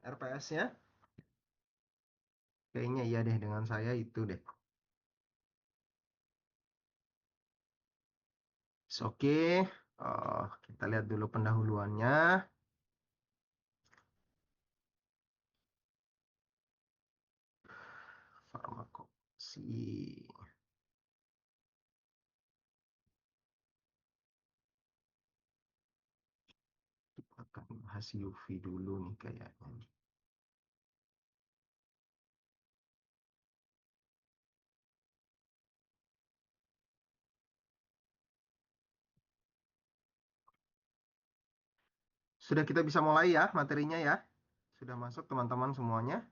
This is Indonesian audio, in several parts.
RPS-nya? Kayaknya iya deh, dengan saya itu deh. Oke, kita lihat dulu pendahuluannya. Farmakosi. Kita akan bahas UV dulu nih kayaknya. Sudah kita bisa mulai ya materinya ya. Sudah masuk teman-teman semuanya.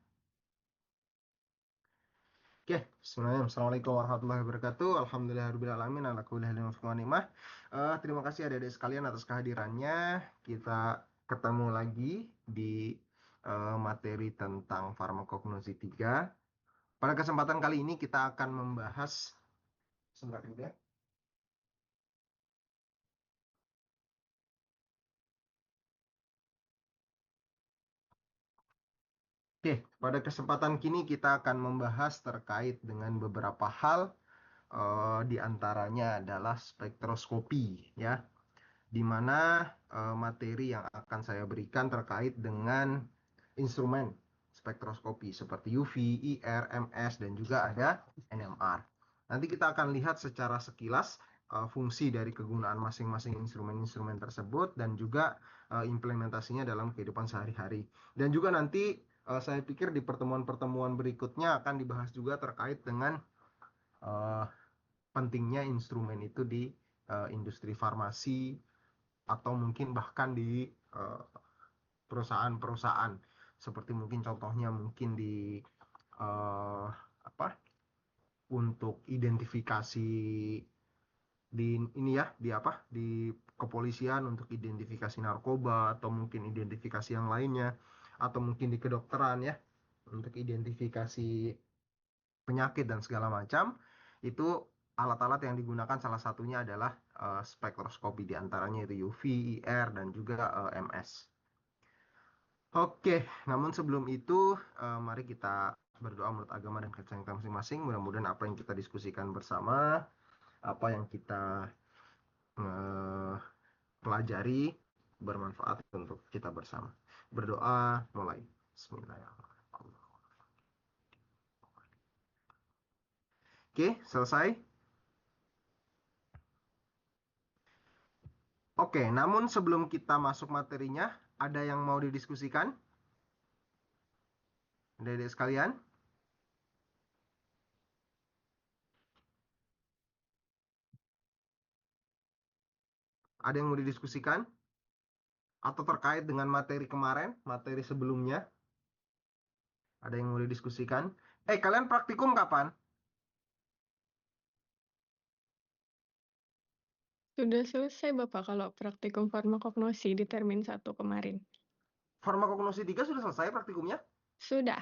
Oke, bismillahirrahmanirrahim. Assalamualaikum warahmatullahi wabarakatuh. Alhamdulillahirrahmanirrahim. Ala kulli halin wa fi kulli nikmah. Terima kasih adik-adik sekalian atas kehadirannya. Kita ketemu lagi di materi tentang farmakognosi 3. Pada kesempatan kali ini kita akan membahas sebentar dulu ya. Oke, pada kesempatan kini kita akan membahas terkait dengan beberapa hal, di antaranya adalah spektroskopi ya, di mana materi yang akan saya berikan terkait dengan instrumen spektroskopi seperti UV, IR, MS, dan juga ada NMR. Nanti kita akan lihat secara sekilas fungsi dari kegunaan masing-masing instrumen-instrumen tersebut dan juga implementasinya dalam kehidupan sehari-hari. Dan juga nanti saya pikir di pertemuan-pertemuan berikutnya akan dibahas juga terkait dengan uh, pentingnya instrumen itu di industri farmasi atau mungkin bahkan di uh, perusahaan-perusahaan seperti mungkin contohnya mungkin di uh, apa untuk identifikasi di ini ya di apa di kepolisian untuk identifikasi narkoba atau mungkin identifikasi yang lainnya atau mungkin di kedokteran ya untuk identifikasi penyakit dan segala macam itu alat-alat yang digunakan salah satunya adalah spektroskopi diantaranya itu UV, IR dan juga MS. Oke, namun sebelum itu mari kita berdoa menurut agama dan kepercayaan kita masing-masing. Mudah-mudahan apa yang kita diskusikan bersama, apa yang kita eh, pelajari bermanfaat untuk kita bersama. Berdoa mulai. Bismillahirrahmanirrahim. Oke, selesai. Oke, namun sebelum kita masuk materinya, ada yang mau didiskusikan? Adik-adik sekalian? Ada yang mau didiskusikan? Atau terkait dengan materi kemarin, materi sebelumnya? Ada yang mau didiskusikan? Kalian praktikum kapan? Sudah selesai Bapak kalau praktikum farmakognosi di termin 1 kemarin. Farmakognosi 3 sudah selesai praktikumnya? Sudah.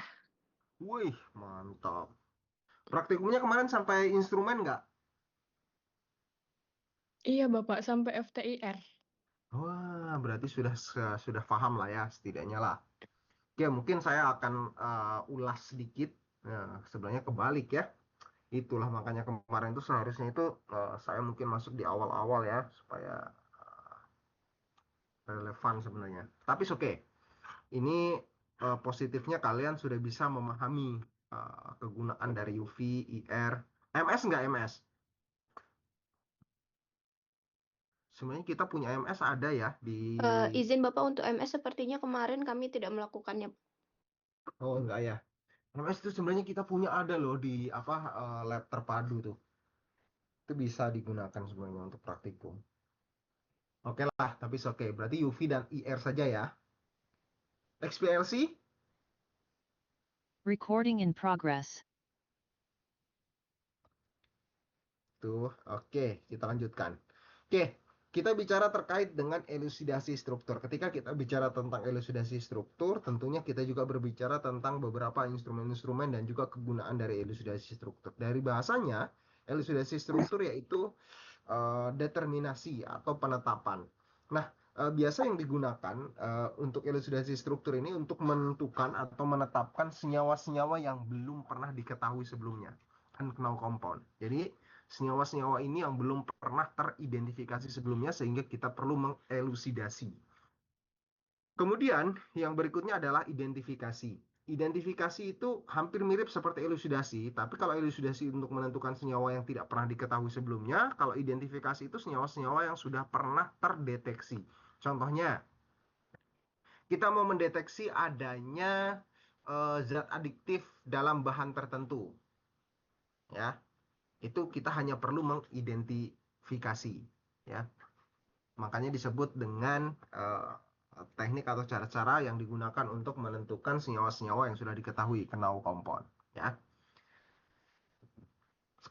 Wih, mantap. Praktikumnya kemarin sampai instrumen nggak? Iya Bapak, sampai FTIR. Wah, berarti sudah paham lah ya, setidaknya lah. Oke, mungkin saya akan ulas sedikit. Nah, sebenarnya kebalik ya. Itulah makanya kemarin itu seharusnya itu saya mungkin masuk di awal-awal ya, supaya relevan sebenarnya. Tapi oke, ini positifnya kalian sudah bisa memahami kegunaan dari UV, IR, MS nggak MS? Sebenarnya kita punya MS ada ya di. Izin Bapak untuk MS sepertinya kemarin kami tidak melakukannya. Oh enggak ya. MS itu sebenarnya kita punya ada loh di apa lab terpadu tuh. Itu bisa digunakan sebenarnya untuk praktikum. Oke lah, tapi oke. Berarti UV dan IR saja ya. XPLC? Recording in progress. Tuh, oke, kita lanjutkan. Oke, kita bicara terkait dengan elusidasi struktur. Ketika kita bicara tentang elusidasi struktur, tentunya kita juga berbicara tentang beberapa instrumen-instrumen dan juga kegunaan dari elusidasi struktur. Dari bahasanya, elusidasi struktur yaitu determinasi atau penetapan. Nah, biasa yang digunakan untuk elusidasi struktur ini untuk menentukan atau menetapkan senyawa-senyawa yang belum pernah diketahui sebelumnya, unknown compound. Jadi senyawa-senyawa ini yang belum pernah teridentifikasi sebelumnya sehingga kita perlu mengelusidasi. Kemudian yang berikutnya adalah identifikasi. Identifikasi itu hampir mirip seperti elusidasi, tapi kalau elusidasi untuk menentukan senyawa yang tidak pernah diketahui sebelumnya, kalau identifikasi itu senyawa-senyawa yang sudah pernah terdeteksi. Contohnya, kita mau mendeteksi adanya zat adiktif dalam bahan tertentu, ya. Itu kita hanya perlu mengidentifikasi, ya. Makanya disebut dengan teknik atau cara-cara yang digunakan untuk menentukan senyawa-senyawa yang sudah diketahui unknown compound, ya.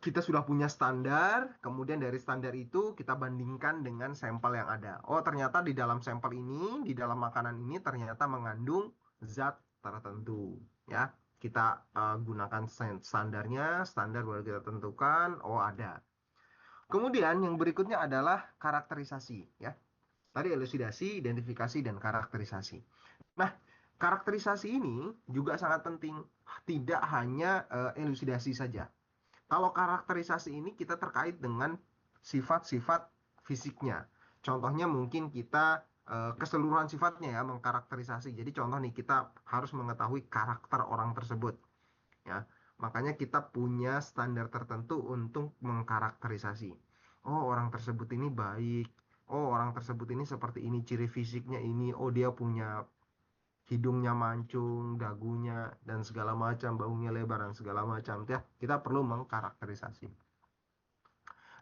Kita sudah punya standar, kemudian dari standar itu kita bandingkan dengan sampel yang ada. Oh, ternyata di dalam sampel ini, di dalam makanan ini ternyata mengandung zat tertentu, ya. Kita gunakan standarnya, standar baru kita tentukan, oh ada. Kemudian yang berikutnya adalah karakterisasi, ya. Tadi elusidasi, identifikasi, dan karakterisasi. Nah, karakterisasi ini juga sangat penting. Tidak hanya elusidasi saja. Kalau karakterisasi ini kita terkait dengan sifat-sifat fisiknya. Contohnya mungkin kita keseluruhan sifatnya ya mengkarakterisasi. Jadi contoh nih kita harus mengetahui karakter orang tersebut. Ya, makanya kita punya standar tertentu untuk mengkarakterisasi. Oh, orang tersebut ini baik. Oh, orang tersebut ini seperti ini, ciri fisiknya ini. Oh, dia punya hidungnya mancung, dagunya, dan segala macam, baunya lebar, dan segala macam. Ya, kita perlu mengkarakterisasi.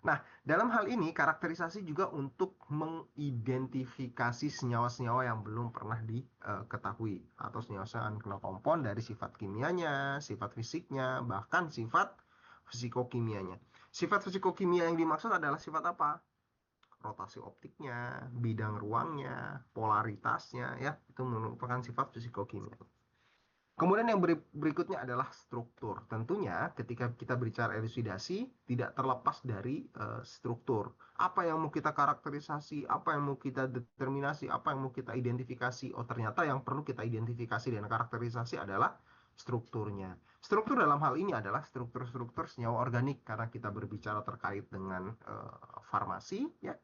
Nah, dalam hal ini, karakterisasi juga untuk mengidentifikasi senyawa-senyawa yang belum pernah diketahui. Atau senyawa-senyawa unknown compound dari sifat kimianya, sifat fisiknya, bahkan sifat fisikokimianya. Sifat fisikokimia yang dimaksud adalah sifat apa? Rotasi optiknya, bidang ruangnya, polaritasnya, ya itu merupakan sifat fisikokimia. Kemudian yang berikutnya adalah struktur. Tentunya ketika kita bicara elusidasi tidak terlepas dari struktur. Apa yang mau kita karakterisasi, apa yang mau kita determinasi, apa yang mau kita identifikasi. Oh ternyata yang perlu kita identifikasi dan karakterisasi adalah strukturnya. Struktur dalam hal ini adalah struktur-struktur senyawa organik karena kita berbicara terkait dengan farmasi, ya.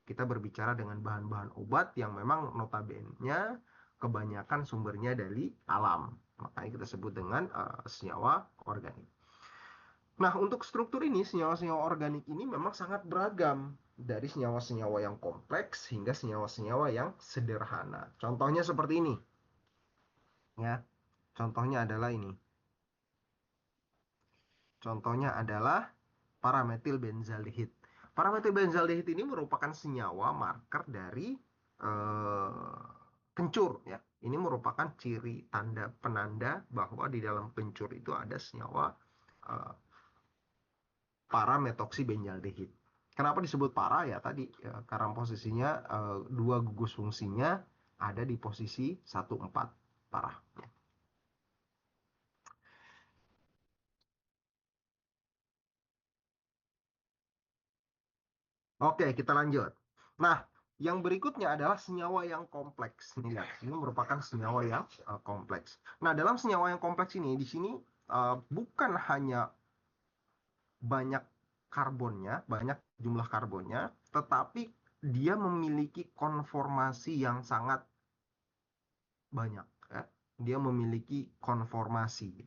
Kita berbicara dengan bahan-bahan obat yang memang notabene kebanyakan sumbernya dari alam. Makanya kita sebut dengan senyawa organik. Nah, untuk struktur ini, senyawa-senyawa organik ini memang sangat beragam. Dari senyawa-senyawa yang kompleks hingga senyawa-senyawa yang sederhana. Contohnya seperti ini. Ya, contohnya adalah ini. Contohnya adalah parametilbenzaldehid. Parametilbenzaldehid ini merupakan senyawa marker dari kencur, ya. Ini merupakan ciri tanda penanda bahwa di dalam kencur itu ada senyawa parametoksibenzaldehid. Kenapa disebut para? Ya tadi ya, karena posisinya dua gugus fungsinya ada di posisi 1,4 para. Oke, kita lanjut. Nah, yang berikutnya adalah senyawa yang kompleks. Ini lihat, ini merupakan senyawa yang kompleks. Nah, dalam senyawa yang kompleks ini, di sini bukan hanya banyak karbonnya, banyak jumlah karbonnya, tetapi dia memiliki konformasi yang sangat banyak. Ya. Dia memiliki konformasi.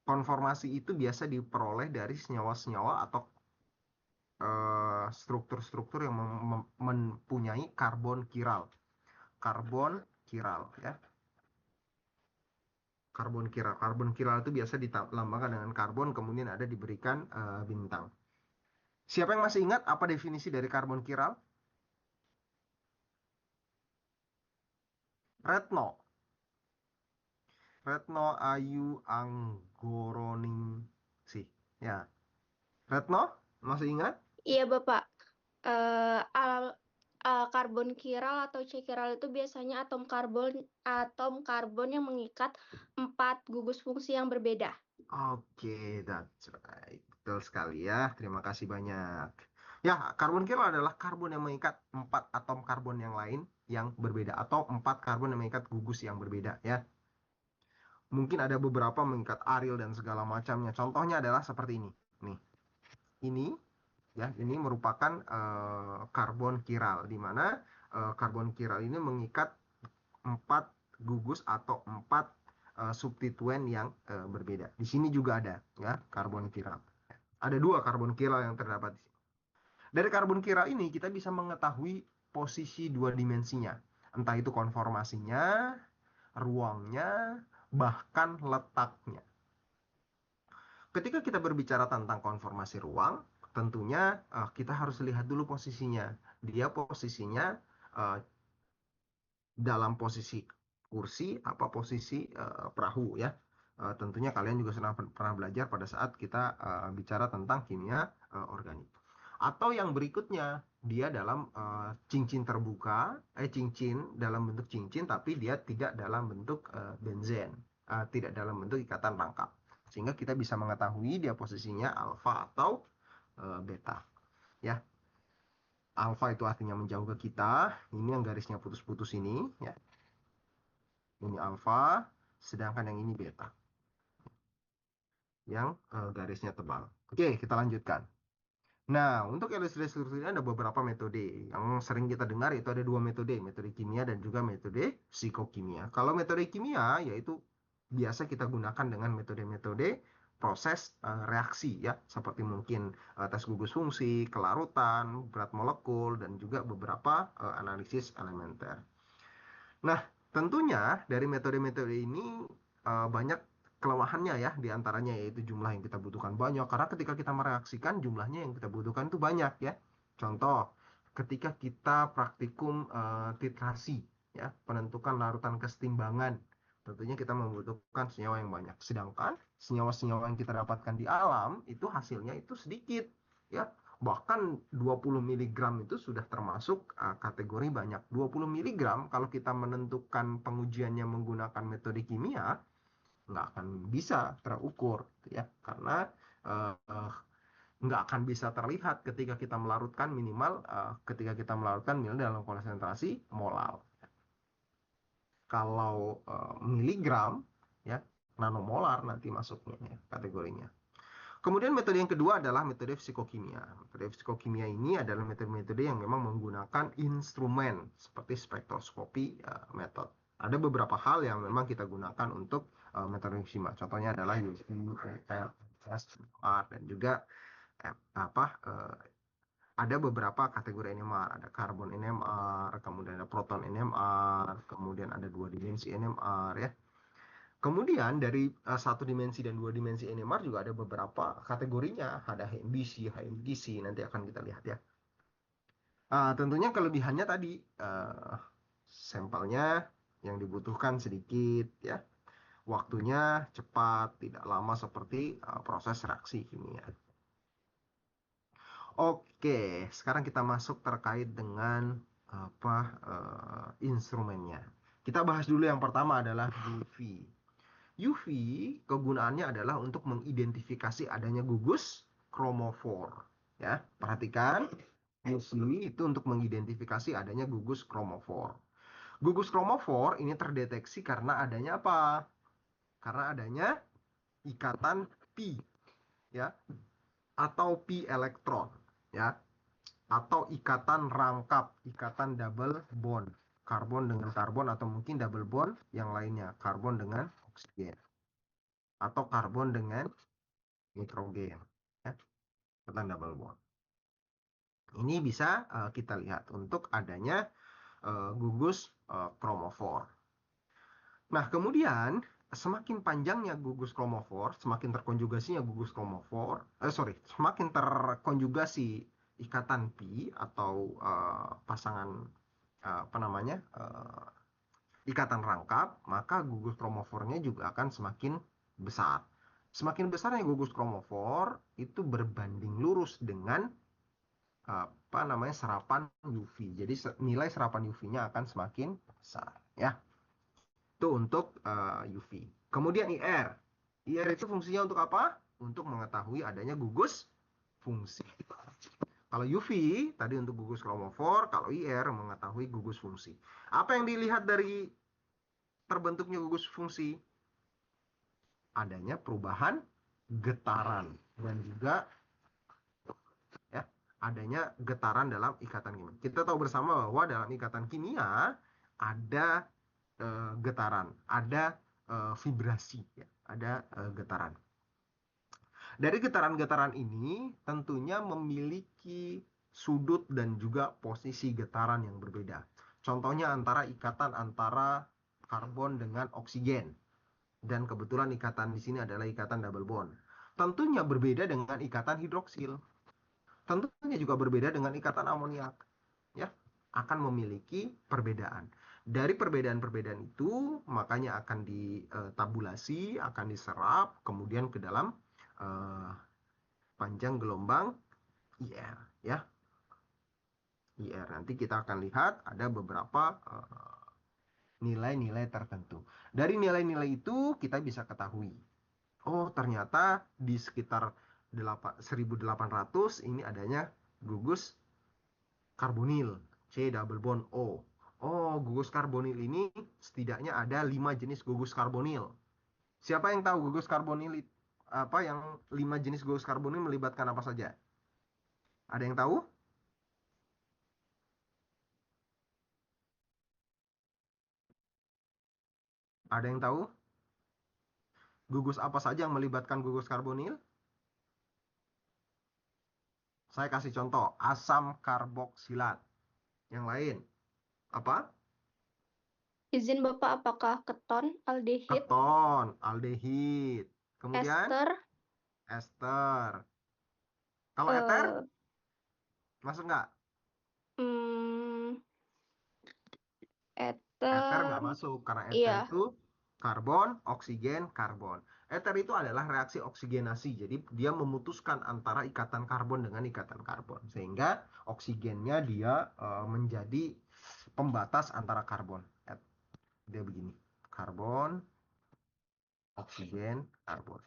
Konformasi itu biasa diperoleh dari senyawa-senyawa atau struktur-struktur yang mempunyai karbon chiral. Karbon chiral, ya. Karbon chiral. Karbon chiral itu biasa dilambangkan dengan karbon, kemudian ada diberikan bintang. Siapa yang masih ingat apa definisi dari karbon chiral? Retno. Retno Ayu Anggoroning sih. Ya. Retno, masih ingat? Iya, Bapak. Karbon chiral atau C-chiral itu biasanya atom karbon yang mengikat 4 gugus fungsi yang berbeda. Oke, that's right. Betul sekali ya. Terima kasih banyak. Ya, karbon chiral adalah karbon yang mengikat 4 atom karbon yang lain yang berbeda atau 4 karbon yang mengikat gugus yang berbeda ya. Mungkin ada beberapa mengikat aril dan segala macamnya. Contohnya adalah seperti ini. Nih. Ini ya, ini merupakan karbon kiral di mana karbon kiral ini mengikat 4 gugus atau 4 substituen yang berbeda. Di sini juga ada ya karbon kiral. Ada 2 karbon kiral yang terdapat di sini. Dari karbon kiral ini kita bisa mengetahui posisi 2 dimensinya. Entah itu konformasinya, ruangnya, bahkan letaknya. Ketika kita berbicara tentang konformasi ruang, tentunya kita harus lihat dulu posisinya. Dia posisinya dalam posisi kursi apa posisi perahu ya. Tentunya kalian juga pernah belajar pada saat kita bicara tentang kimia organik. Atau yang berikutnya, dia dalam cincin terbuka, cincin dalam bentuk cincin tapi dia tidak dalam bentuk benzen, tidak dalam bentuk ikatan rangkap. Sehingga kita bisa mengetahui dia posisinya alfa atau beta. Ya. Alfa itu artinya menjauh ke kita. Ini yang garisnya putus-putus ini ya. Ini alfa, sedangkan yang ini beta. Yang garisnya tebal. Oke, kita lanjutkan. Nah, untuk ilustrasi ini ada beberapa metode. Yang sering kita dengar itu ada 2 metode kimia dan juga metode psikokimia. Kalau metode kimia yaitu biasa kita gunakan dengan metode-metode proses reaksi ya, seperti mungkin tes gugus fungsi, kelarutan, berat molekul, dan juga beberapa analisis elementer. Nah, tentunya dari metode-metode ini banyak kelemahannya ya, diantaranya yaitu jumlah yang kita butuhkan banyak, karena ketika kita mereaksikan jumlahnya yang kita butuhkan itu banyak ya. Contoh, ketika kita praktikum titrasi ya, penentukan larutan kesetimbangan, tentunya kita membutuhkan senyawa yang banyak. Sedangkan senyawa-senyawa yang kita dapatkan di alam itu hasilnya itu sedikit ya. Bahkan 20 mg itu sudah termasuk kategori banyak. 20 mg kalau kita menentukan pengujiannya menggunakan metode kimia, nggak akan bisa terukur ya, karena nggak akan bisa terlihat ketika kita melarutkan minimal dalam konsentrasi molal. Kalau miligram ya, nanomolar nanti masuknya ya, kategorinya. Kemudian metode yang kedua adalah metode psikokimia. Metode psikokimia ini adalah metode-metode yang memang menggunakan instrumen seperti spektroskopi metode. Ada beberapa hal yang memang kita gunakan untuk metode kimia. Contohnya adalah UV, NMR, dan juga ada beberapa kategori NMR. Ada karbon NMR, kemudian ada proton NMR, kemudian ada 2 dimensi NMR ya. Kemudian dari 1 dimensi dan 2 dimensi NMR juga ada beberapa kategorinya. Ada HMBC, HMDC, nanti akan kita lihat ya. Tentunya kelebihannya tadi sampelnya yang dibutuhkan sedikit ya. Waktunya cepat, tidak lama seperti proses reaksi kimia. Oke, sekarang kita masuk terkait dengan instrumennya. Kita bahas dulu yang pertama adalah UV. UV kegunaannya adalah untuk mengidentifikasi adanya gugus kromofor. Ya, perhatikan, UV itu untuk mengidentifikasi adanya gugus kromofor. Gugus kromofor ini terdeteksi karena adanya apa? Karena adanya ikatan pi, ya, atau pi elektron, ya, atau ikatan rangkap, ikatan double bond, karbon dengan karbon atau mungkin double bond yang lainnya, karbon dengan oksigen atau karbon dengan nitrogen ya, ikatan double bond. Ini bisa kita lihat untuk adanya gugus kromofor. Nah, kemudian semakin panjangnya gugus kromofor, semakin terkonjugasinya gugus kromofor, semakin terkonjugasi ikatan pi atau pasangan ikatan rangkap, maka gugus kromofornya juga akan semakin besar. Semakin besarnya gugus kromofor itu berbanding lurus dengan serapan UV. Jadi nilai serapan UV-nya akan semakin besar ya. Itu untuk UV. Kemudian IR. IR itu fungsinya untuk apa? Untuk mengetahui adanya gugus fungsi. Kalau UV tadi untuk gugus kromofor, kalau IR mengetahui gugus fungsi. Apa yang dilihat dari terbentuknya gugus fungsi? Adanya perubahan getaran dan juga ya adanya getaran dalam ikatan kimia. Kita tahu bersama bahwa dalam ikatan kimia ada getaran, ada vibrasi, ya, ada getaran. Dari getaran-getaran ini tentunya memiliki sudut dan juga posisi getaran yang berbeda. Contohnya antara ikatan antara karbon dengan oksigen. Dan kebetulan ikatan di sini adalah ikatan double bond. Tentunya berbeda dengan ikatan hidroksil. Tentunya juga berbeda dengan ikatan amoniak. Ya, akan memiliki perbedaan. Dari perbedaan-perbedaan itu, makanya akan ditabulasi, akan diserap, kemudian ke dalam panjang gelombang IR, ya. IR nanti kita akan lihat ada beberapa nilai-nilai tertentu. Dari nilai-nilai itu kita bisa ketahui, oh ternyata di sekitar 1800 ini adanya gugus karbonil C double bond O. Oh, gugus karbonil ini setidaknya ada 5 jenis gugus karbonil. Siapa yang tahu gugus karbonil apa yang 5 jenis gugus karbonil melibatkan apa saja? Ada yang tahu? Ada yang tahu? Gugus apa saja yang melibatkan gugus karbonil? Saya kasih contoh, asam karboksilat. Yang lain, apa? Izin Bapak, apakah keton, aldehid, Keton, aldehid. Kemudian ester, ester. Kalau eter, masuk nggak? Eter nggak eter, masuk, karena eter iya. itu karbon, oksigen, karbon. Eter itu adalah reaksi oksigenasi, jadi dia memutuskan antara ikatan karbon dengan ikatan karbon, sehingga oksigennya dia menjadi pembatas antara karbon. Dia begini, karbon, oksigen, karbon.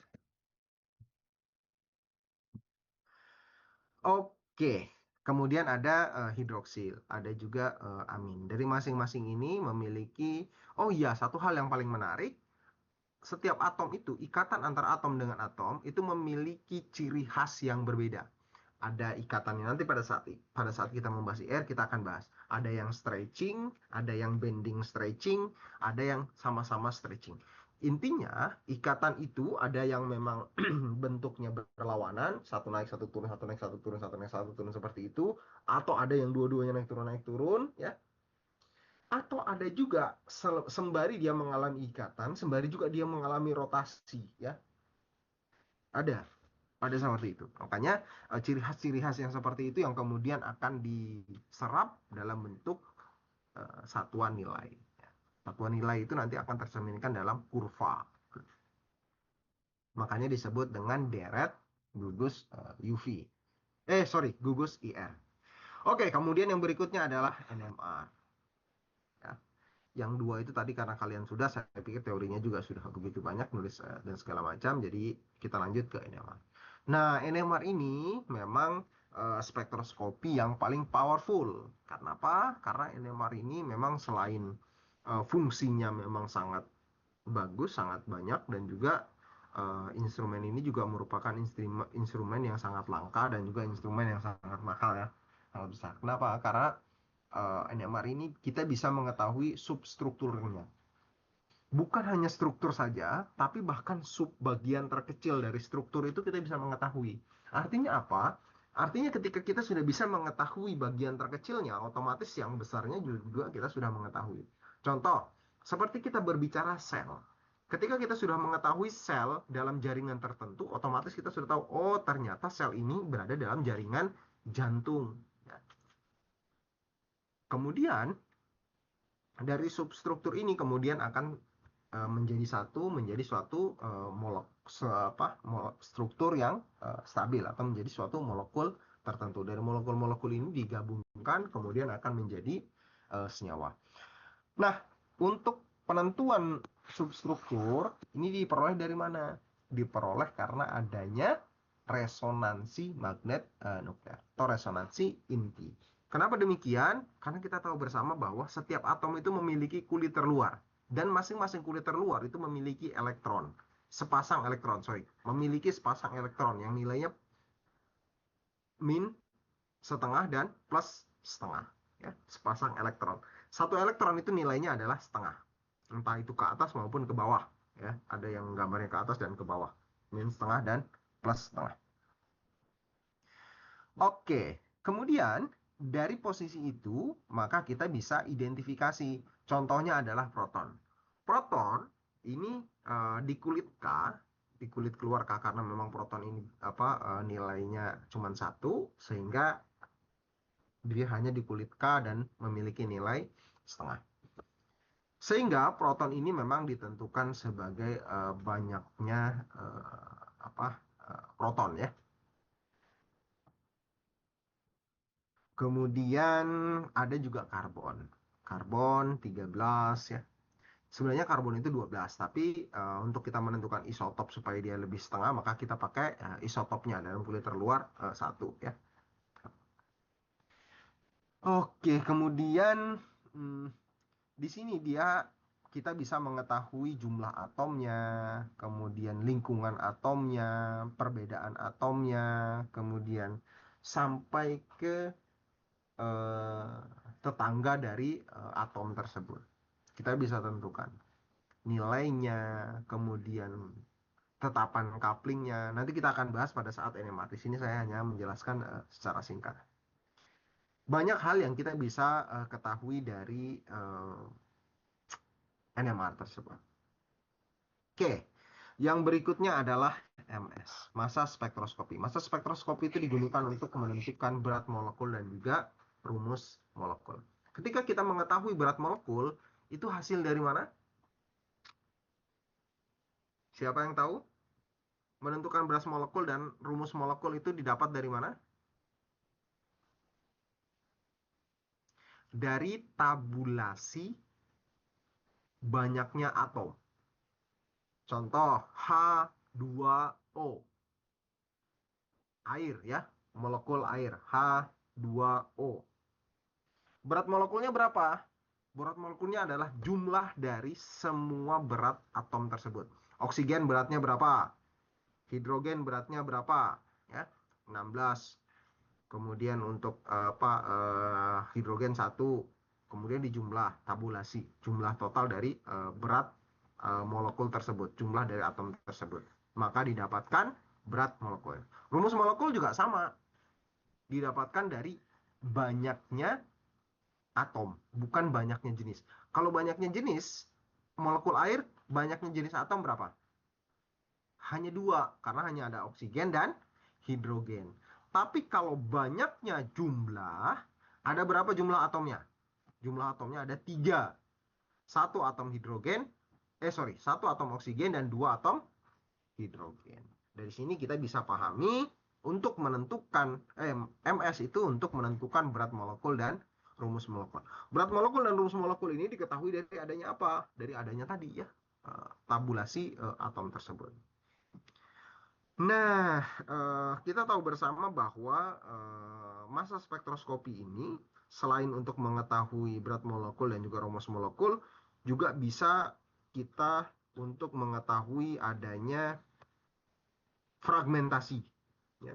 Oke, kemudian ada hidroksil, ada juga amin. Dari masing-masing ini memiliki, oh iya, satu hal yang paling menarik, setiap atom itu, ikatan antara atom dengan atom itu memiliki ciri khas yang berbeda. Ada ikatannya nanti pada saat kita membahas IR kita akan bahas. Ada yang stretching, ada yang bending stretching, ada yang sama-sama stretching. Intinya ikatan itu ada yang memang bentuknya berlawanan, satu naik satu turun, satu naik satu turun, satu naik satu turun seperti itu, atau ada yang dua-duanya naik turun, ya. Atau ada juga sembari dia mengalami ikatan, sembari juga dia mengalami rotasi, ya. Ada seperti itu. Makanya ciri khas yang seperti itu yang kemudian akan diserap dalam bentuk satuan nilai. Satuan nilai itu nanti akan tercerminkan dalam kurva. Makanya disebut dengan deret gugus UV. Gugus IR. Oke, kemudian yang berikutnya adalah NMR. Ya. Yang dua itu tadi karena kalian sudah, saya pikir teorinya juga sudah begitu banyak nulis dan segala macam, jadi kita lanjut ke NMR. Nah, NMR ini memang spektroskopi yang paling powerful. Karena apa? Karena NMR ini memang selain fungsinya memang sangat bagus, sangat banyak, dan juga instrumen ini juga merupakan instrumen yang sangat langka dan juga instrumen yang sangat mahal, ya, sangat besar. Kenapa? Karena NMR ini kita bisa mengetahui substrukturnya. Bukan hanya struktur saja, tapi bahkan subbagian terkecil dari struktur itu kita bisa mengetahui. Artinya apa? Artinya ketika kita sudah bisa mengetahui bagian terkecilnya, otomatis yang besarnya juga kita sudah mengetahui. Contoh, seperti kita berbicara sel. Ketika kita sudah mengetahui sel dalam jaringan tertentu, otomatis kita sudah tahu, oh ternyata sel ini berada dalam jaringan jantung. Kemudian, dari substruktur ini kemudian akan menjadi suatu struktur yang stabil atau menjadi suatu molekul tertentu. Dari molekul-molekul ini digabungkan kemudian akan menjadi senyawa. Nah, untuk penentuan substruktur ini diperoleh dari mana? Diperoleh karena adanya resonansi magnet nuklir atau resonansi inti. Kenapa demikian? Karena kita tahu bersama bahwa setiap atom itu memiliki kulit terluar dan masing-masing kulit terluar itu memiliki memiliki sepasang elektron yang nilainya min setengah dan plus setengah, ya, sepasang elektron. Satu elektron itu nilainya adalah setengah, entah itu ke atas maupun ke bawah, ya. Ada yang gambarnya ke atas dan ke bawah, min setengah dan plus setengah. Oke, kemudian dari posisi itu maka kita bisa identifikasi. Contohnya adalah proton. Proton ini di kulit K, di kulit keluar K, karena memang proton ini nilainya cuma 1, sehingga dia hanya di kulit K dan memiliki nilai setengah. Sehingga proton ini memang ditentukan sebagai banyaknya proton, ya. Kemudian ada juga karbon. Karbon 13, ya. Sebenarnya karbon itu 12, tapi untuk kita menentukan isotop supaya dia lebih setengah, maka kita pakai isotopnya dalam kulit terluar 1, ya. Oke, kemudian di sini kita bisa mengetahui jumlah atomnya, kemudian lingkungan atomnya, perbedaan atomnya, kemudian sampai ke tetangga dari atom tersebut. Kita bisa tentukan nilainya, kemudian tetapan couplingnya. Nanti kita akan bahas pada saat NMR. Di sini saya hanya menjelaskan secara singkat. Banyak hal yang kita bisa ketahui dari NMR tersebut. Oke, yang berikutnya adalah MS, massa spektroskopi. Massa spektroskopi itu digunakan untuk menentukan berat molekul dan juga rumus molekul. Ketika kita mengetahui berat molekul, itu hasil dari mana? Siapa yang tahu? Menentukan berat molekul dan rumus molekul itu didapat dari mana? Dari tabulasi banyaknya atom. Contoh H2O. Air, ya, molekul air H2O. Berat molekulnya berapa? Berat molekulnya adalah jumlah dari semua berat atom tersebut. Oksigen beratnya berapa? Hidrogen beratnya berapa? Ya, 16. Kemudian untuk hidrogen 1, kemudian dijumlah, tabulasi jumlah total dari berat molekul tersebut, jumlah dari atom tersebut. Maka didapatkan berat molekul. Rumus molekul juga sama. Didapatkan dari banyaknya atom, bukan banyaknya jenis. Kalau banyaknya jenis, molekul air, banyaknya jenis atom berapa? Hanya 2, karena hanya ada oksigen dan hidrogen. Tapi kalau banyaknya jumlah, ada berapa jumlah atomnya? Jumlah atomnya ada 3. 1 atom hidrogen, 1 atom oksigen dan 2 atom hidrogen. Dari sini kita bisa pahami untuk menentukan MS itu untuk menentukan berat molekul dan rumus molekul. Berat molekul dan rumus molekul ini diketahui dari adanya apa? Dari adanya tadi, ya, tabulasi atom tersebut. Nah, kita tahu bersama bahwa massa spektroskopi ini selain untuk mengetahui berat molekul dan juga rumus molekul, juga bisa kita untuk mengetahui adanya fragmentasi, ya.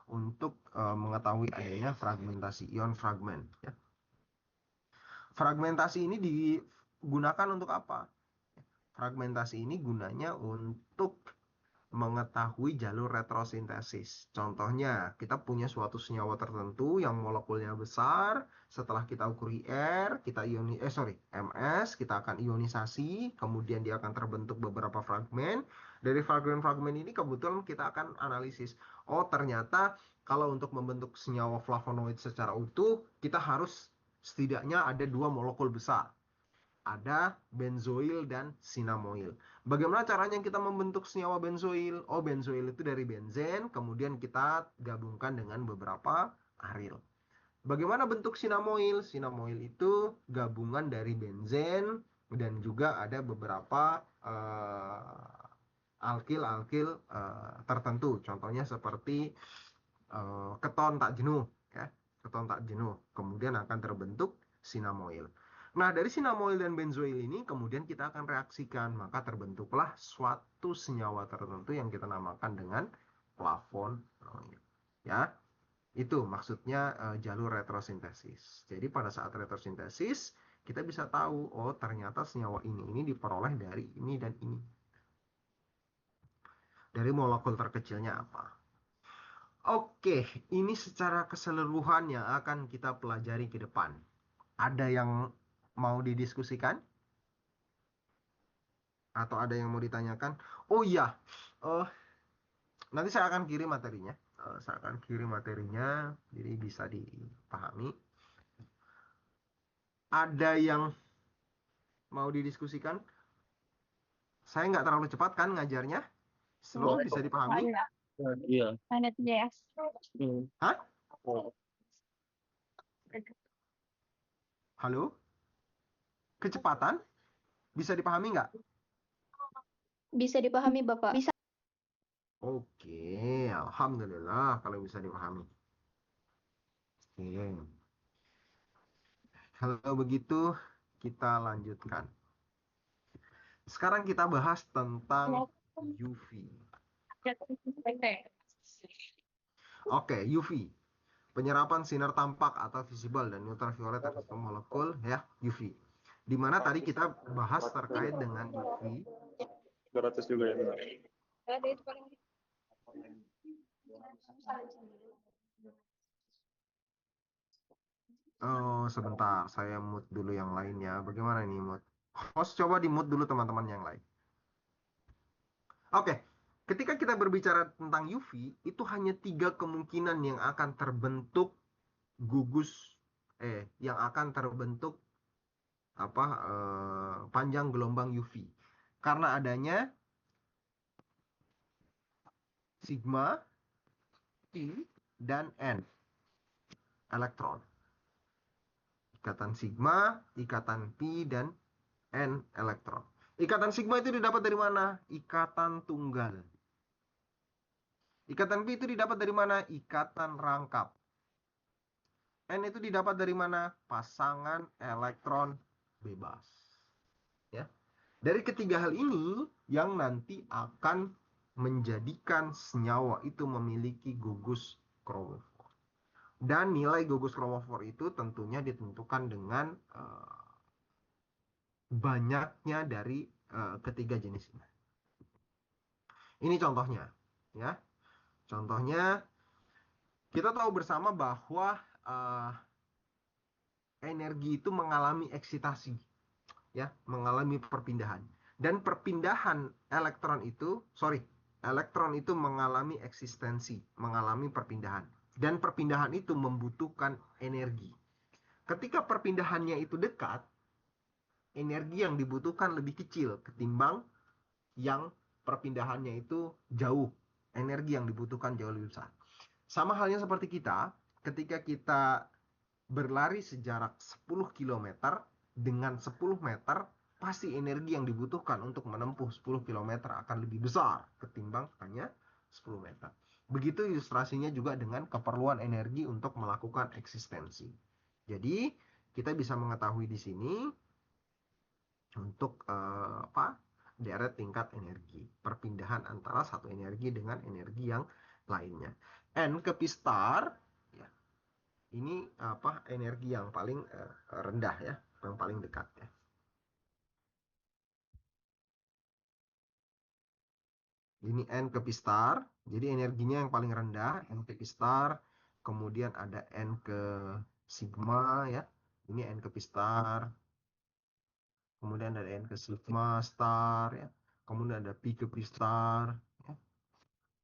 Untuk mengetahui adanya fragmentasi, ion fragment, ya. Fragmentasi ini digunakan untuk apa? Fragmentasi ini gunanya untuk mengetahui jalur retrosintesis. Contohnya, kita punya suatu senyawa tertentu yang molekulnya besar. Setelah kita ukur IR, MS, kita akan ionisasi, kemudian dia akan terbentuk beberapa fragmen. Dari fragmen-fragmen ini kebetulan kita akan analisis. Oh, ternyata kalau untuk membentuk senyawa flavonoid secara utuh, kita harus setidaknya ada 2 molekul besar. Ada benzoil dan sinamoil. Bagaimana caranya kita membentuk senyawa benzoil? Oh, benzoil itu dari benzen, kemudian kita gabungkan dengan beberapa aril. Bagaimana bentuk sinamoil? Sinamoil itu gabungan dari benzen dan juga ada beberapa alkil tertentu. Contohnya seperti keton tak jenuh, ya. Keton tak jenuh. Kemudian akan terbentuk sinamoil. Nah, dari sinamoil dan benzoil ini kemudian kita akan reaksikan, maka terbentuklah suatu senyawa tertentu yang kita namakan dengan flavonoid. Ya, itu maksudnya jalur retrosintesis. Jadi pada saat retrosintesis kita bisa tahu, oh ternyata senyawa ini diperoleh dari ini dan ini. Dari molekul terkecilnya apa? Oke, ini secara keseluruhan yang akan kita pelajari ke depan. Ada yang mau didiskusikan? Atau ada yang mau ditanyakan? Oh iya, nanti saya akan kirim materinya. Saya akan kirim materinya, jadi bisa dipahami. Ada yang mau didiskusikan? Saya nggak terlalu cepat kan ngajarnya? Slow, bisa dipahami? Iya. Hah? Oh. Halo? Kecepatan? Bisa dipahami nggak? Bisa dipahami, Bapak. Bisa. Oke, alhamdulillah kalau bisa dipahami. Oke. Kalau begitu, kita lanjutkan. Sekarang kita bahas tentang UV. Oke, UV. Penyerapan sinar tampak atau visible dan ultraviolet terhadap molekul, ya, UV. Dimana tadi kita bahas terkait dengan UV. 200 juga ya. Oh, sebentar, saya mute dulu yang lainnya. Bagaimana ini mute? Host, coba di mute dulu teman-teman yang lain. Oke, ketika kita berbicara tentang UV, itu hanya 3 kemungkinan yang akan terbentuk gugus, yang akan terbentuk panjang gelombang UV. Karena adanya sigma, P, dan N elektron. Ikatan sigma, ikatan P, dan N elektron. Ikatan sigma itu didapat dari mana? Ikatan tunggal. Ikatan P itu didapat dari mana? Ikatan rangkap. N itu didapat dari mana? Pasangan elektron bebas. Ya. Dari ketiga hal ini yang nanti akan menjadikan senyawa itu memiliki gugus kromofor. Dan nilai gugus kromofor itu tentunya ditentukan dengan banyaknya dari ketiga jenis ini. Ini contohnya, ya. Contohnya kita tahu bersama bahwa energi itu mengalami eksitasi, ya, mengalami perpindahan. Dan perpindahan elektron itu mengalami eksistensi, mengalami perpindahan. Dan perpindahan itu membutuhkan energi. Ketika perpindahannya itu dekat, energi yang dibutuhkan lebih kecil ketimbang yang perpindahannya itu jauh. Energi yang dibutuhkan jauh lebih besar. Sama halnya seperti kita, ketika kita berlari sejarak 10 km dengan 10 meter, pasti energi yang dibutuhkan untuk menempuh 10 km akan lebih besar ketimbang hanya 10 meter. Begitu ilustrasinya juga dengan keperluan energi untuk melakukan eksistensi. Jadi, kita bisa mengetahui di sini untuk deret tingkat energi, perpindahan antara satu energi dengan energi yang lainnya. N ke P star, ya, ini energi yang paling rendah, ya, yang paling dekat, ya. Ini N ke P star, jadi energinya yang paling rendah, N ke P star. Kemudian ada N ke sigma, ya, ini N ke P star. Kemudian ada N ke sigma star, ya. Kemudian ada P ke P star, ya.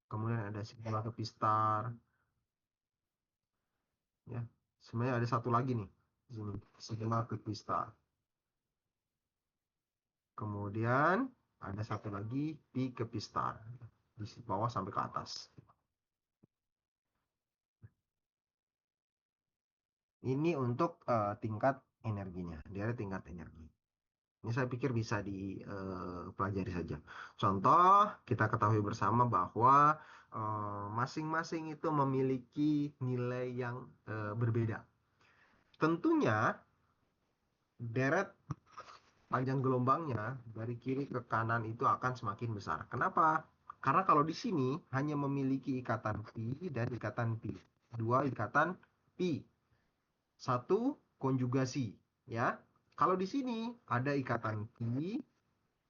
Kemudian ada sigma ke P star, ya. Sebenarnya ada satu lagi nih di sini, sigma ke P star. Kemudian ada satu lagi P ke P star, di bawah sampai ke atas. Ini untuk tingkat energinya, dia ada tingkat energi. Ini saya pikir bisa dipelajari pelajari saja. Contoh, kita ketahui bersama bahwa masing-masing itu memiliki nilai yang berbeda. Tentunya deret panjang gelombangnya dari kiri ke kanan itu akan semakin besar. Kenapa? Karena kalau di sini hanya memiliki ikatan pi dan ikatan pi. Dua ikatan pi. Satu konjugasi, ya. Kalau di sini ada ikatan pi,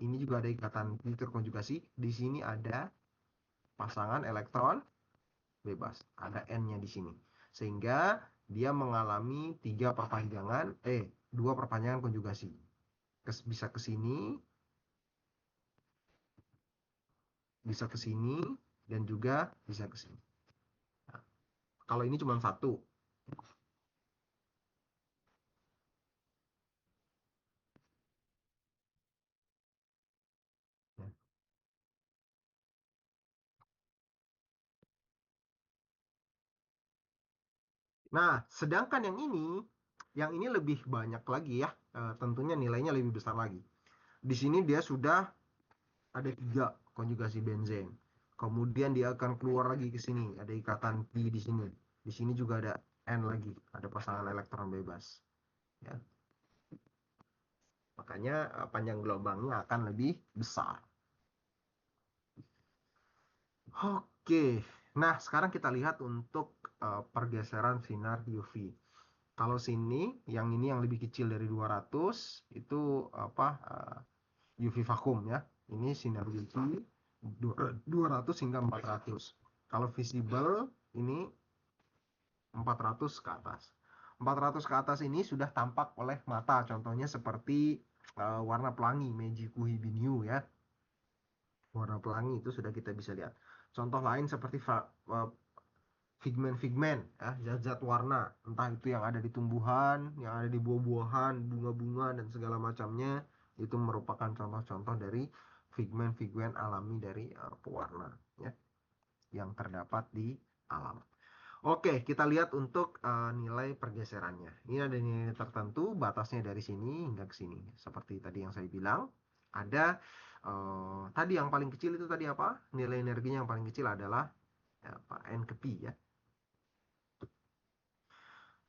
ini juga ada ikatan pi terkonjugasi. Di sini ada pasangan elektron bebas. Ada N-nya di sini. Sehingga dia mengalami dua perpanjangan konjugasi. Bisa ke sini, bisa ke sini, dan juga bisa ke sini. Nah, kalau ini cuma satu. Nah, sedangkan yang ini lebih banyak lagi ya, tentunya nilainya lebih besar lagi. Di sini dia sudah ada 3 konjugasi benzen. Kemudian dia akan keluar lagi ke sini, ada ikatan pi di sini. Di sini juga ada N lagi, ada pasangan elektron bebas. Ya. Makanya panjang gelombangnya akan lebih besar. Oke, nah sekarang kita lihat untuk pergeseran sinar UV. Kalau yang ini yang lebih kecil dari 200 itu UV vakum ya. Ini sinar UV 200 hingga 400. Kalau visible ini 400 ke atas. 400 ke atas ini sudah tampak oleh mata. Contohnya seperti warna pelangi Meiji Kuhibinyu ya. Warna pelangi itu sudah kita bisa lihat. Contoh lain seperti pigmen-pigmen ya, zat-zat warna, entah itu yang ada di tumbuhan, yang ada di buah-buahan, bunga-bunga dan segala macamnya, itu merupakan contoh-contoh dari pigmen-pigmen alami dari pewarna ya, yang terdapat di alam. Oke, kita lihat untuk nilai pergeserannya. Ini ada nilai tertentu, batasnya dari sini hingga ke sini. Seperti tadi yang saya bilang, ada tadi yang paling kecil itu tadi apa? Nilai energinya yang paling kecil adalah N ke pi ya.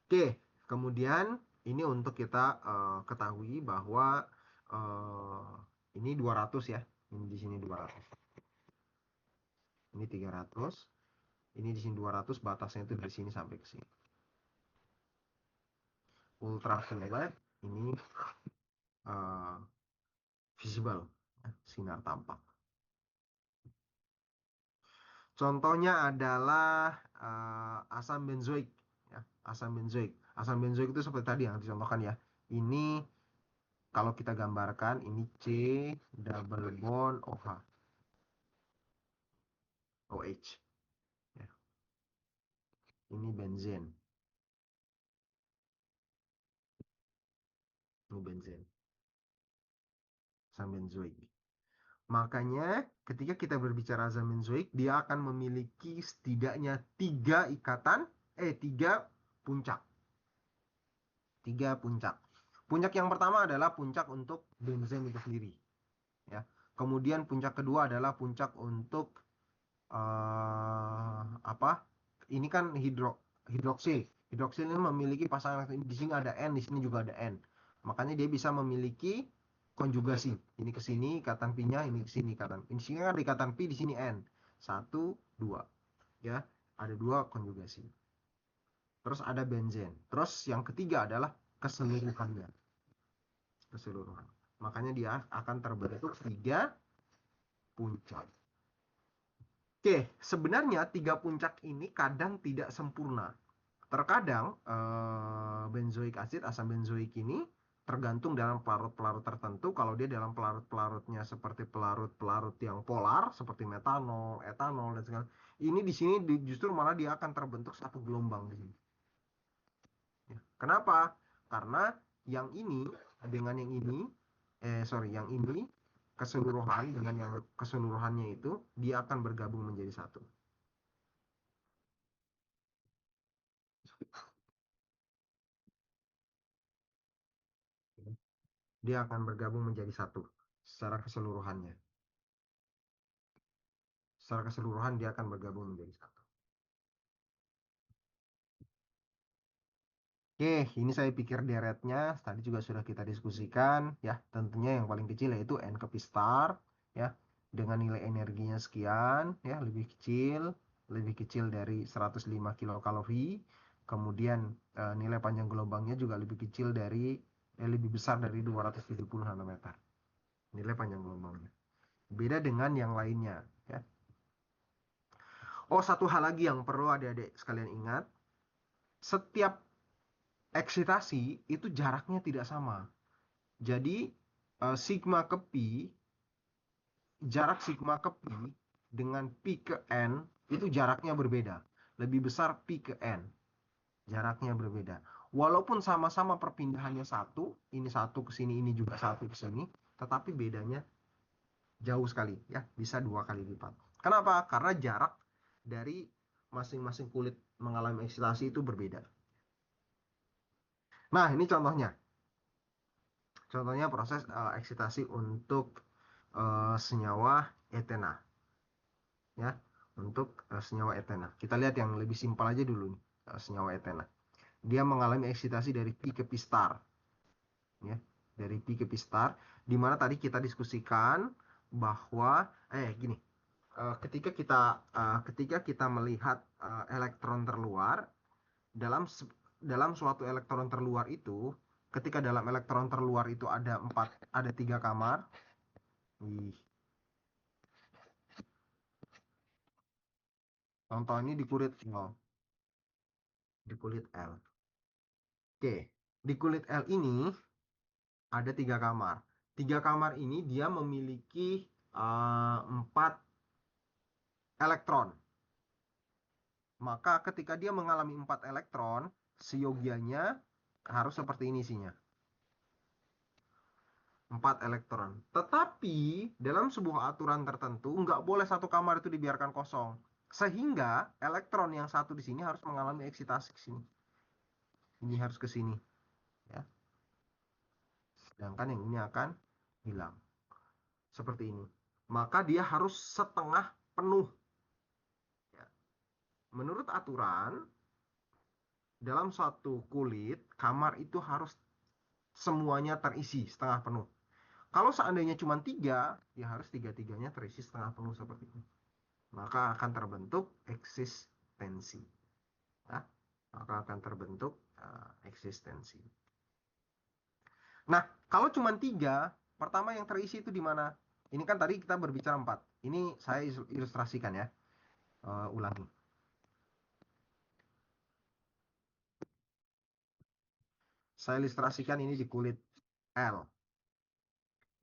Oke, kemudian ini untuk kita ketahui bahwa ini 200 ya. Ini di sini 200. Ini 300. Ini di sini 200, batasnya itu dari sini sampai ke sini. Ultraviolet ini visible, sinar tampak. Contohnya adalah asam benzoik. Ya, asam benzoik. Asam benzoik itu seperti tadi yang dicontohkan ya. Ini kalau kita gambarkan, ini C double bond OH. OH. Ya. Ini benzen. Ini benzen. Asam benzoik. Makanya ketika kita berbicara asam benzoik, dia akan memiliki setidaknya 3 puncak. 3 puncak. Puncak yang pertama adalah puncak untuk benzen itu sendiri. Ya. Kemudian puncak kedua adalah puncak untuk Ini kan hidroksil. Hidroksil ini memiliki pasangan, di sini ada N, di sini juga ada N. Makanya dia bisa memiliki konjugasi. Ini ke sini ikatan pi-nya, ini ke sini ikatan. Di sini ada ikatan pi, di sini N. 1, 2. Ya, ada 2 konjugasi. Terus ada benzen. Terus yang ketiga adalah keseluruhannya. Keseluruhan. Makanya dia akan terbentuk 3 puncak. Oke, sebenarnya 3 puncak ini kadang tidak sempurna. Terkadang benzoik acid, asam benzoik ini tergantung dalam pelarut-pelarut tertentu. Kalau dia dalam pelarut-pelarutnya seperti pelarut-pelarut yang polar, seperti metanol, etanol, dan segala, ini di sini justru malah dia akan terbentuk satu gelombang di sini. Ya. Kenapa? Karena yang ini dengan yang ini, yang ini keseluruhan dengan yang keseluruhannya itu dia akan bergabung menjadi satu. Dia akan bergabung menjadi satu. secara keseluruhannya. Secara keseluruhan dia akan bergabung menjadi satu. Oke, ini saya pikir deretnya tadi juga sudah kita diskusikan ya. Tentunya yang paling kecil yaitu N ke P star ya, dengan nilai energinya sekian ya, lebih kecil dari 105 kilokalori. Kemudian nilai panjang gelombangnya juga lebih kecil dari lebih besar dari 270 nanometer. Nilai panjang gelombangnya. Beda dengan yang lainnya ya. Oh, satu hal lagi yang perlu adik-adik sekalian ingat. Setiap eksitasi itu jaraknya tidak sama. Jadi sigma ke pi, jarak sigma ke pi dengan pi ke n itu jaraknya berbeda. Lebih besar pi ke n. Jaraknya berbeda. Walaupun sama-sama perpindahannya satu, ini satu ke sini, ini juga satu ke sini, tetapi bedanya jauh sekali ya, bisa 2 kali lipat. Kenapa? Karena jarak dari masing-masing kulit mengalami eksitasi itu berbeda. Nah, ini contohnya. Contohnya proses eksitasi untuk senyawa etena. Ya, untuk senyawa etena. Kita lihat yang lebih simpel aja dulu nih, senyawa etena. Dia mengalami eksitasi dari pi ke pi star. Ya, dari pi ke pi star, di mana tadi kita diskusikan bahwa gini, ketika kita melihat elektron terluar dalam suatu elektron terluar itu, ketika dalam elektron terluar itu ada 3 kamar. Contoh ini di kulit L. Di kulit L. Oke, di kulit L ini ada 3 kamar. 3 kamar ini dia memiliki 4 elektron. Maka ketika dia mengalami 4 elektron, seyogianya harus seperti ini isinya. 4 elektron. Tetapi dalam sebuah aturan tertentu nggak boleh satu kamar itu dibiarkan kosong. Sehingga elektron yang satu di sini harus mengalami eksitasi ke sini. Ini harus ke sini. Ya. Sedangkan yang ini akan hilang. Seperti ini. Maka dia harus setengah penuh. Ya. Menurut aturan, dalam suatu kulit, kamar itu harus semuanya terisi setengah penuh. Kalau seandainya cuma 3, ya harus 3-3-nya terisi setengah penuh seperti ini. Maka akan terbentuk eksistensi. Ya, maka akan terbentuk eksistensi. Nah, kalau cuma 3, pertama yang terisi itu di mana? Ini kan tadi kita berbicara 4. Ini saya ilustrasikan ya. Ulangi. Saya ilustrasikan ini di kulit L.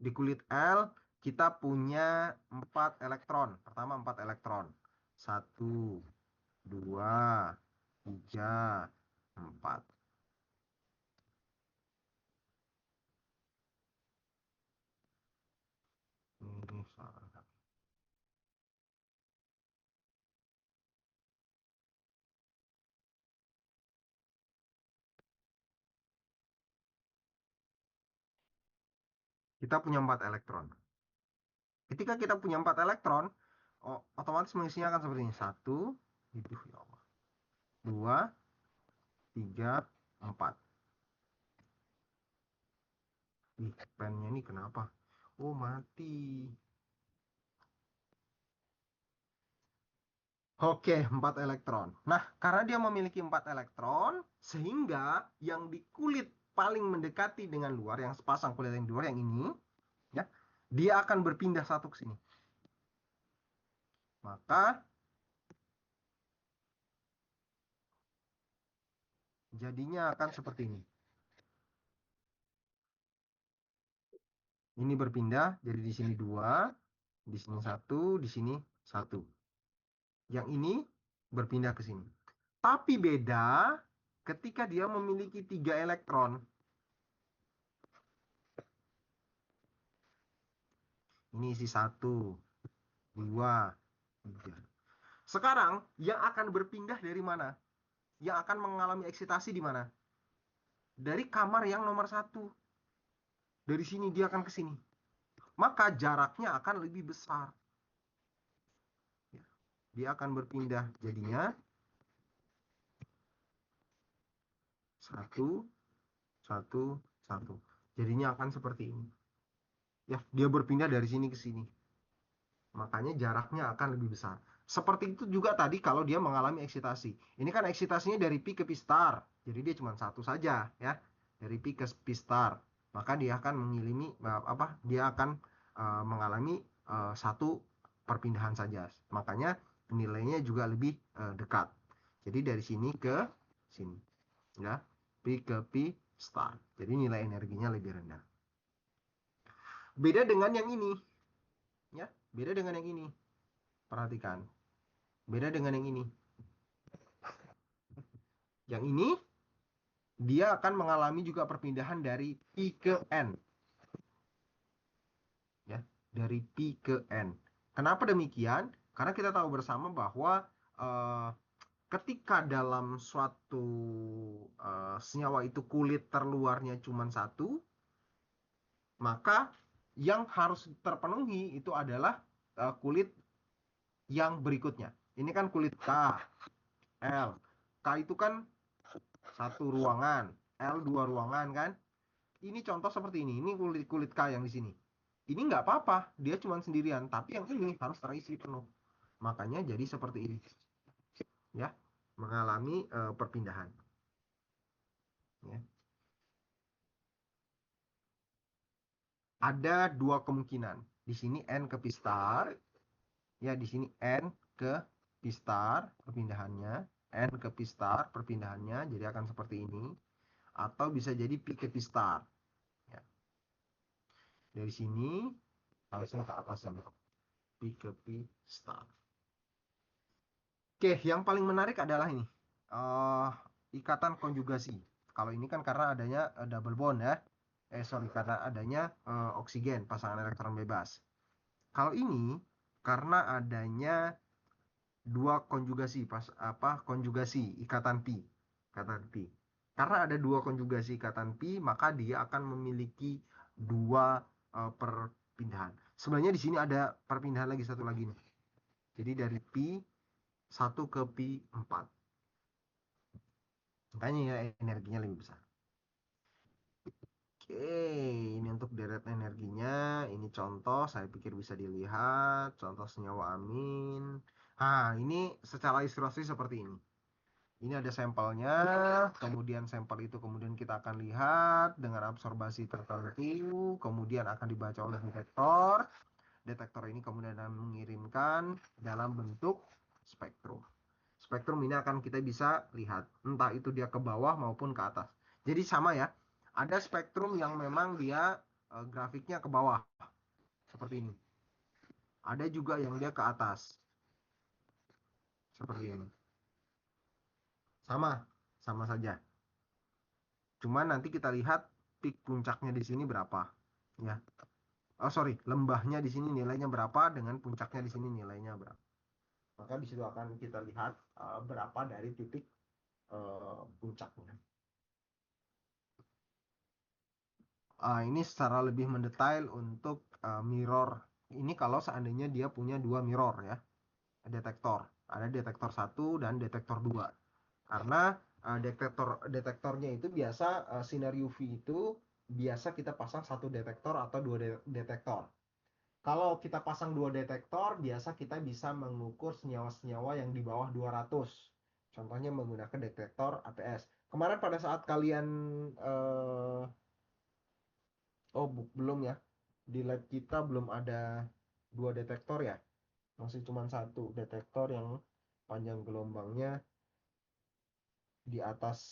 Di kulit L kita punya 4 elektron. Pertama 4 elektron. 1, 2, 3, 4. Ini salah. Kita punya 4 elektron. Ketika kita punya 4 elektron, otomatis mengisinya akan seperti ini. 1, ya Allah. 2, 3, 4. Ih, pennya ini kenapa? Oh, mati. Oke, 4 elektron. Nah, karena dia memiliki 4 elektron, sehingga yang di kulit paling mendekati dengan luar, yang sepasang kulit yang di luar, yang ini, ya, dia akan berpindah satu ke sini. Maka jadinya akan seperti ini. Ini berpindah, jadi di sini 2, di sini 1, di sini 1. Yang ini berpindah ke sini. Tapi beda ketika dia memiliki 3 elektron. Ini isi 1, 2, 3. Sekarang yang akan berpindah dari mana? Yang akan mengalami eksitasi di mana? Dari kamar yang nomor 1. Dari sini dia akan ke sini. maka jaraknya akan lebih besar. Ya. Dia akan berpindah jadinya 1, 1, 1. Jadinya akan seperti ini. Ya, dia berpindah dari sini ke sini. Makanya jaraknya akan lebih besar. Seperti itu juga tadi kalau dia mengalami eksitasi. Ini kan eksitasinya dari pi ke pi star. Jadi dia cuma satu saja ya. Dari pi ke pi star. Maka dia akan mengilimi apa? Dia akan mengalami satu perpindahan saja. Makanya nilainya juga lebih dekat. Jadi dari sini ke sini. Ya. Pi ke pi star. Jadi nilai energinya lebih rendah. Beda dengan yang ini. Ya, beda dengan yang ini. Perhatikan. Beda dengan yang ini. Yang ini, dia akan mengalami juga perpindahan dari pi ke n. Ya, dari pi ke n. Kenapa demikian? Karena kita tahu bersama bahwa ketika dalam suatu senyawa itu kulit terluarnya cuma satu, maka yang harus terpenuhi itu adalah kulit yang berikutnya. Ini kan kulit K, L. K itu kan satu ruangan, L dua ruangan kan. Ini contoh seperti ini. Ini kulit K yang di sini. Ini nggak apa-apa, dia cuma sendirian. Tapi yang ini harus terisi penuh. Makanya jadi seperti ini. Ya, mengalami perpindahan. Ya. Ada dua kemungkinan. Di sini N ke P star. Ya, di sini N ke P star perpindahannya. N ke P star perpindahannya. Jadi akan seperti ini. Atau bisa jadi P ke P star. Ya. Dari sini langsung ke atas. P ke P star. Oke, yang paling menarik adalah ini. Ikatan konjugasi. Kalau ini kan karena adanya double bond ya. Karena adanya oksigen, pasangan elektron bebas. Kalau ini karena adanya dua konjugasi, konjugasi ikatan pi. Ikatan pi. Karena ada dua konjugasi ikatan pi, maka dia akan memiliki dua perpindahan. Sebenarnya di sini ada perpindahan lagi satu lagi nih. Jadi dari pi 1 ke pi 4. Makanya ya energinya lebih besar. Oke, ini untuk deret energinya. Ini contoh, saya pikir bisa dilihat. Contoh senyawa amin. Ini secara ilustrasi seperti ini. Ini ada sampelnya, kemudian sampel itu kemudian kita akan lihat dengan absorbasi tertentu, kemudian akan dibaca oleh detektor. Detektor ini kemudian akan mengirimkan dalam bentuk spektrum. Spektrum ini akan kita bisa lihat, entah itu dia ke bawah maupun ke atas. Jadi sama ya, ada spektrum yang memang dia grafiknya ke bawah, seperti ini. Ada juga yang dia ke atas, seperti ini. Sama saja. Cuman nanti kita lihat peak puncaknya di sini berapa, ya. Lembahnya di sini nilainya berapa dengan puncaknya di sini nilainya berapa. Maka di situ akan kita lihat berapa dari titik puncaknya. Ini secara lebih mendetail untuk mirror. Ini kalau seandainya dia punya dua mirror ya, detektor. Ada detektor 1 dan detektor 2. Karena detektornya itu biasa sinar UV itu biasa kita pasang satu detektor atau dua detektor. Kalau kita pasang dua detektor, biasa kita bisa mengukur senyawa-senyawa yang di bawah 200. Contohnya menggunakan detektor APS. Kemarin pada saat kalian belum ya. Di lab kita belum ada dua detektor ya. Masih cuma satu detektor yang panjang gelombangnya di atas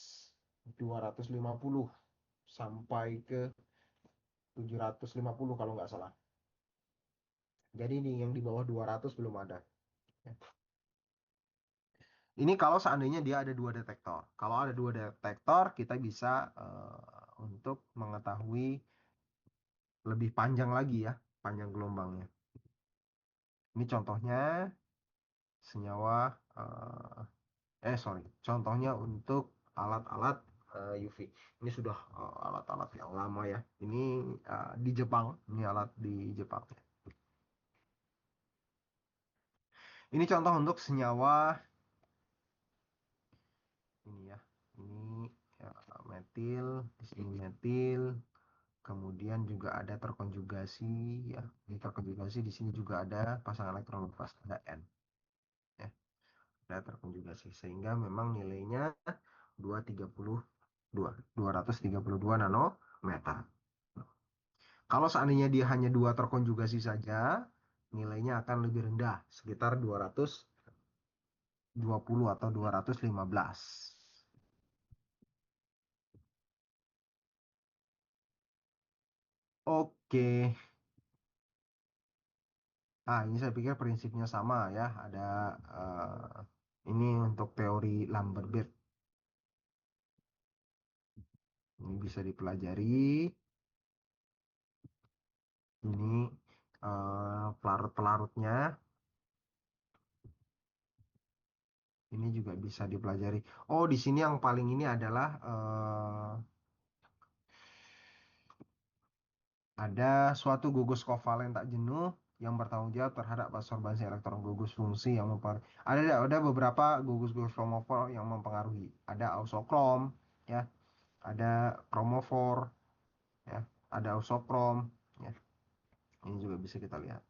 250 sampai ke 750 kalau nggak salah. Jadi ini yang di bawah 200 belum ada. Ini kalau seandainya dia ada dua detektor. Kalau ada dua detektor, kita bisa untuk mengetahui lebih panjang lagi ya, panjang gelombangnya. Ini contohnya senyawa contohnya untuk alat-alat UV. Ini sudah alat-alat yang lama ya. Ini di Jepang, ini alat di Jepang. Ini contoh untuk senyawa ini ya. Ini ya, metil, di sini metil. Kemudian juga ada terkonjugasi ya. Ini terkonjugasi, di sini juga ada pasangan elektron lepas, ada N ya. Ada terkonjugasi sehingga memang nilainya 232 nanometer. Kalau seandainya dia hanya 2 terkonjugasi saja, nilainya akan lebih rendah, sekitar 220 atau 215. Oke. Ini saya pikir prinsipnya sama ya. Ada ini untuk teori Lambert-Beer. Ini bisa dipelajari. Ini pelarut-pelarutnya. Ini juga bisa dipelajari. Oh, di sini yang paling ini adalah ada suatu gugus kovalen tak jenuh yang bertanggung jawab terhadap absorbansi elektron gugus fungsi yang mempengaruhi. Ada beberapa gugus-gugus kromofor yang mempengaruhi. Ada ausokrom, ya, ada kromofor, ya, ada ausokrom, ya. Ini juga bisa kita lihat.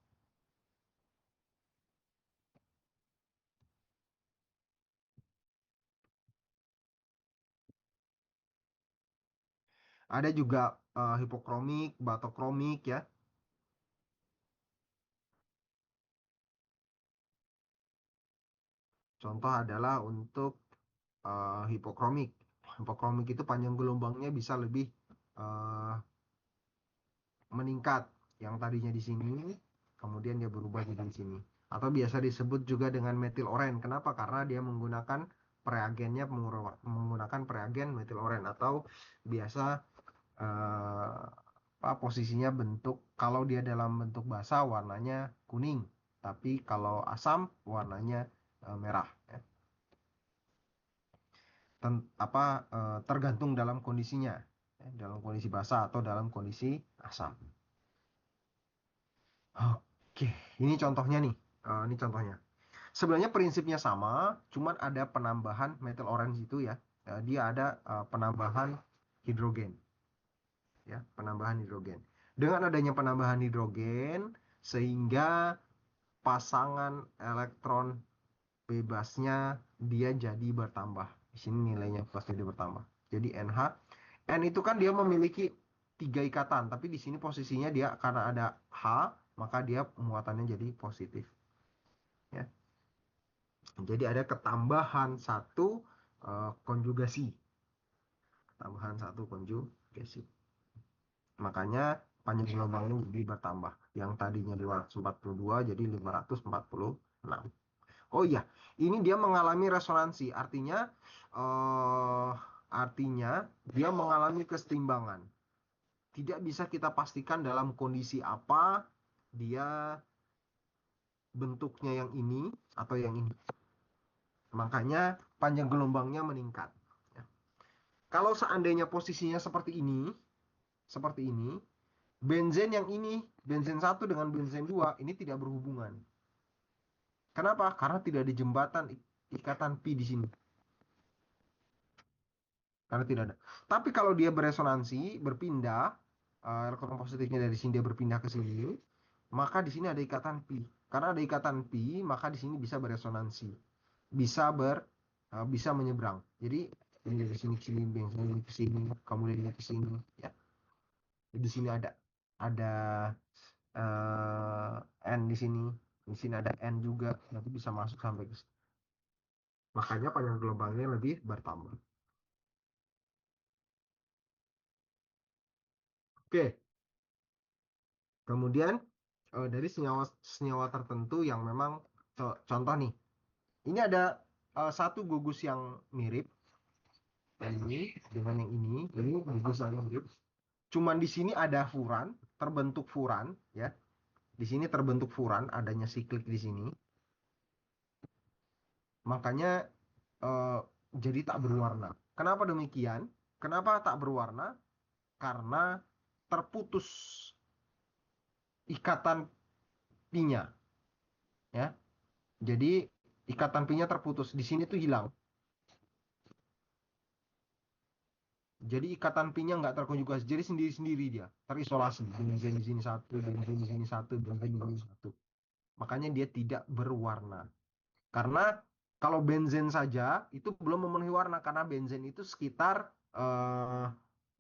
Ada juga hipokromik, batokromik ya. Contoh adalah untuk hipokromik. Hipokromik itu panjang gelombangnya bisa lebih meningkat. Yang tadinya di sini, kemudian dia berubah jadi di sini. Atau biasa disebut juga dengan metil oren. Kenapa? Karena dia menggunakan preagennya menggunakan preagen metil oren atau biasa posisinya bentuk, kalau dia dalam bentuk basa warnanya kuning, tapi kalau asam warnanya merah ya. Tergantung dalam kondisinya ya, dalam kondisi basa atau dalam kondisi asam. Oke, ini contohnya nih. Ini contohnya. Sebenarnya prinsipnya sama, cuman ada penambahan metal orange itu ya. Dia ada penambahan hidrogen. Ya, penambahan hidrogen. Dengan adanya penambahan hidrogen, sehingga pasangan elektron bebasnya dia jadi bertambah. Di sini nilainya pasti jadi bertambah. Jadi NH. N itu kan dia memiliki 3 ikatan, tapi di sini posisinya dia karena ada H, maka dia muatannya jadi positif. Ya. Jadi ada ketambahan satu konjugasi. Tambahan satu konjugasi. Makanya panjang gelombangnya jadi bertambah. Yang tadinya 242 jadi 546. Oh iya, ini dia mengalami resonansi. Artinya dia mengalami kesetimbangan. Tidak bisa kita pastikan dalam kondisi apa dia bentuknya yang ini atau yang ini. Makanya panjang gelombangnya meningkat. Ya. Kalau seandainya posisinya seperti ini, benzen yang ini, benzen 1 dengan benzen 2 ini tidak berhubungan. Kenapa? Karena tidak ada jembatan ikatan pi di sini. Karena tidak ada. Tapi kalau dia beresonansi, berpindah, elektron positifnya dari sini dia berpindah ke sini, maka di sini ada ikatan pi. Karena ada ikatan pi, maka di sini bisa beresonansi, bisa menyeberang. Jadi ini dari sini ke sini, ini ke sini, kemudian ini ke sini, ya. Di sini ada N di sini ada N juga, nanti bisa masuk sampai ke sini. Makanya panjang gelombangnya lebih bertambah. Oke. Kemudian dari senyawa tertentu yang memang contoh nih. Ini ada satu gugus yang mirip ini dengan yang ini gugus yang mirip. Cuman di sini ada furan, terbentuk furan ya. Di sini terbentuk furan, adanya siklik di sini. Makanya jadi tak berwarna. Kenapa demikian? Kenapa tak berwarna? Karena terputus ikatan pi-nya, ya. Jadi ikatan pi-nya terputus. Di sini tuh hilang. Jadi ikatan pi-nya nggak terkonjugasi. Jadi sendiri-sendiri dia, terisolasi. Benzen di sini satu, benzen di sini satu, benzen di sini satu. Makanya dia tidak berwarna. Karena kalau benzen saja itu belum memenuhi warna, karena benzen itu sekitar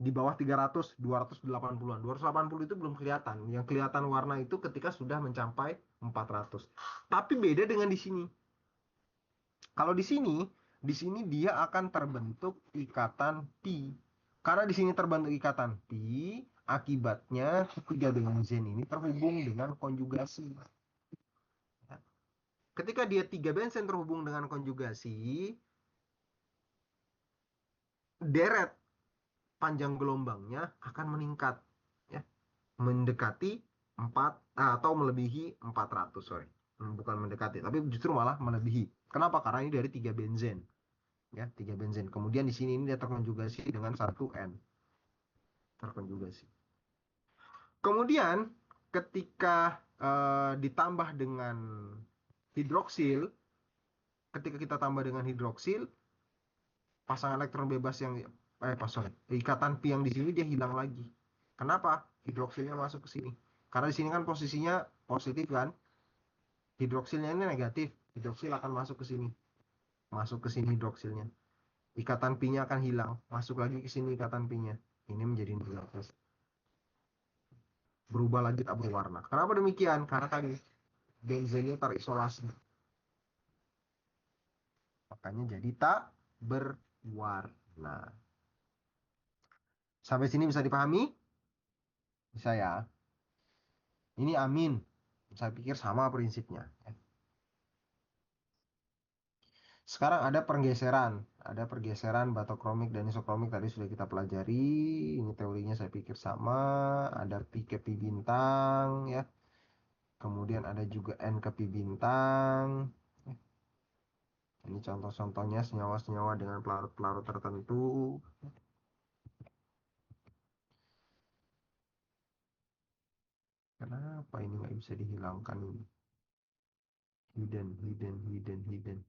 di bawah 300, 280-an. 280 itu belum kelihatan. Yang kelihatan warna itu ketika sudah mencapai 400. Tapi beda dengan di sini. Kalau di sini dia akan terbentuk ikatan pi. Karena di sini terbentuk ikatan pi, akibatnya ketiga benzen ini terhubung dengan konjugasi. Ketika dia 3 benzen terhubung dengan konjugasi, deret panjang gelombangnya akan meningkat, ya, mendekati 4 atau melebihi 400, sorry. Bukan mendekati, tapi justru malah melebihi. Kenapa? Karena ini dari 3 benzen. Ya, 3 benzen. Kemudian di sini ini dia terkonjugasi dengan 1N. Terkonjugasi. Kemudian ketika ditambah dengan hidroksil, ketika kita tambah dengan hidroksil, pasangan elektron bebas yang ikatan pi yang di sini dia hilang lagi. Kenapa? Hidroksilnya masuk ke sini. Karena di sini kan posisinya positif kan. Hidroksilnya ini negatif. Hidroksil akan masuk ke sini. Masuk ke sini hidroksilnya. Ikatan pi-nya akan hilang. Masuk lagi ke sini ikatan pi-nya. Ini menjadi negatif. Berubah lagi tak berwarna. Kenapa demikian? Karena tadi benzennya terisolasi. Makanya jadi tak berwarna. Sampai sini bisa dipahami? Bisa ya. Ini amin. Saya pikir sama prinsipnya. Sekarang ada pergeseran. Ada pergeseran batokromik dan isokromik tadi sudah kita pelajari. Ini teorinya saya pikir sama. Ada pi ke pi bintang, ya. Kemudian ada juga n ke pi bintang. Ini contoh-contohnya senyawa-senyawa dengan pelarut-pelarut tertentu. Kenapa ini nggak bisa dihilangkan ini? Hidden.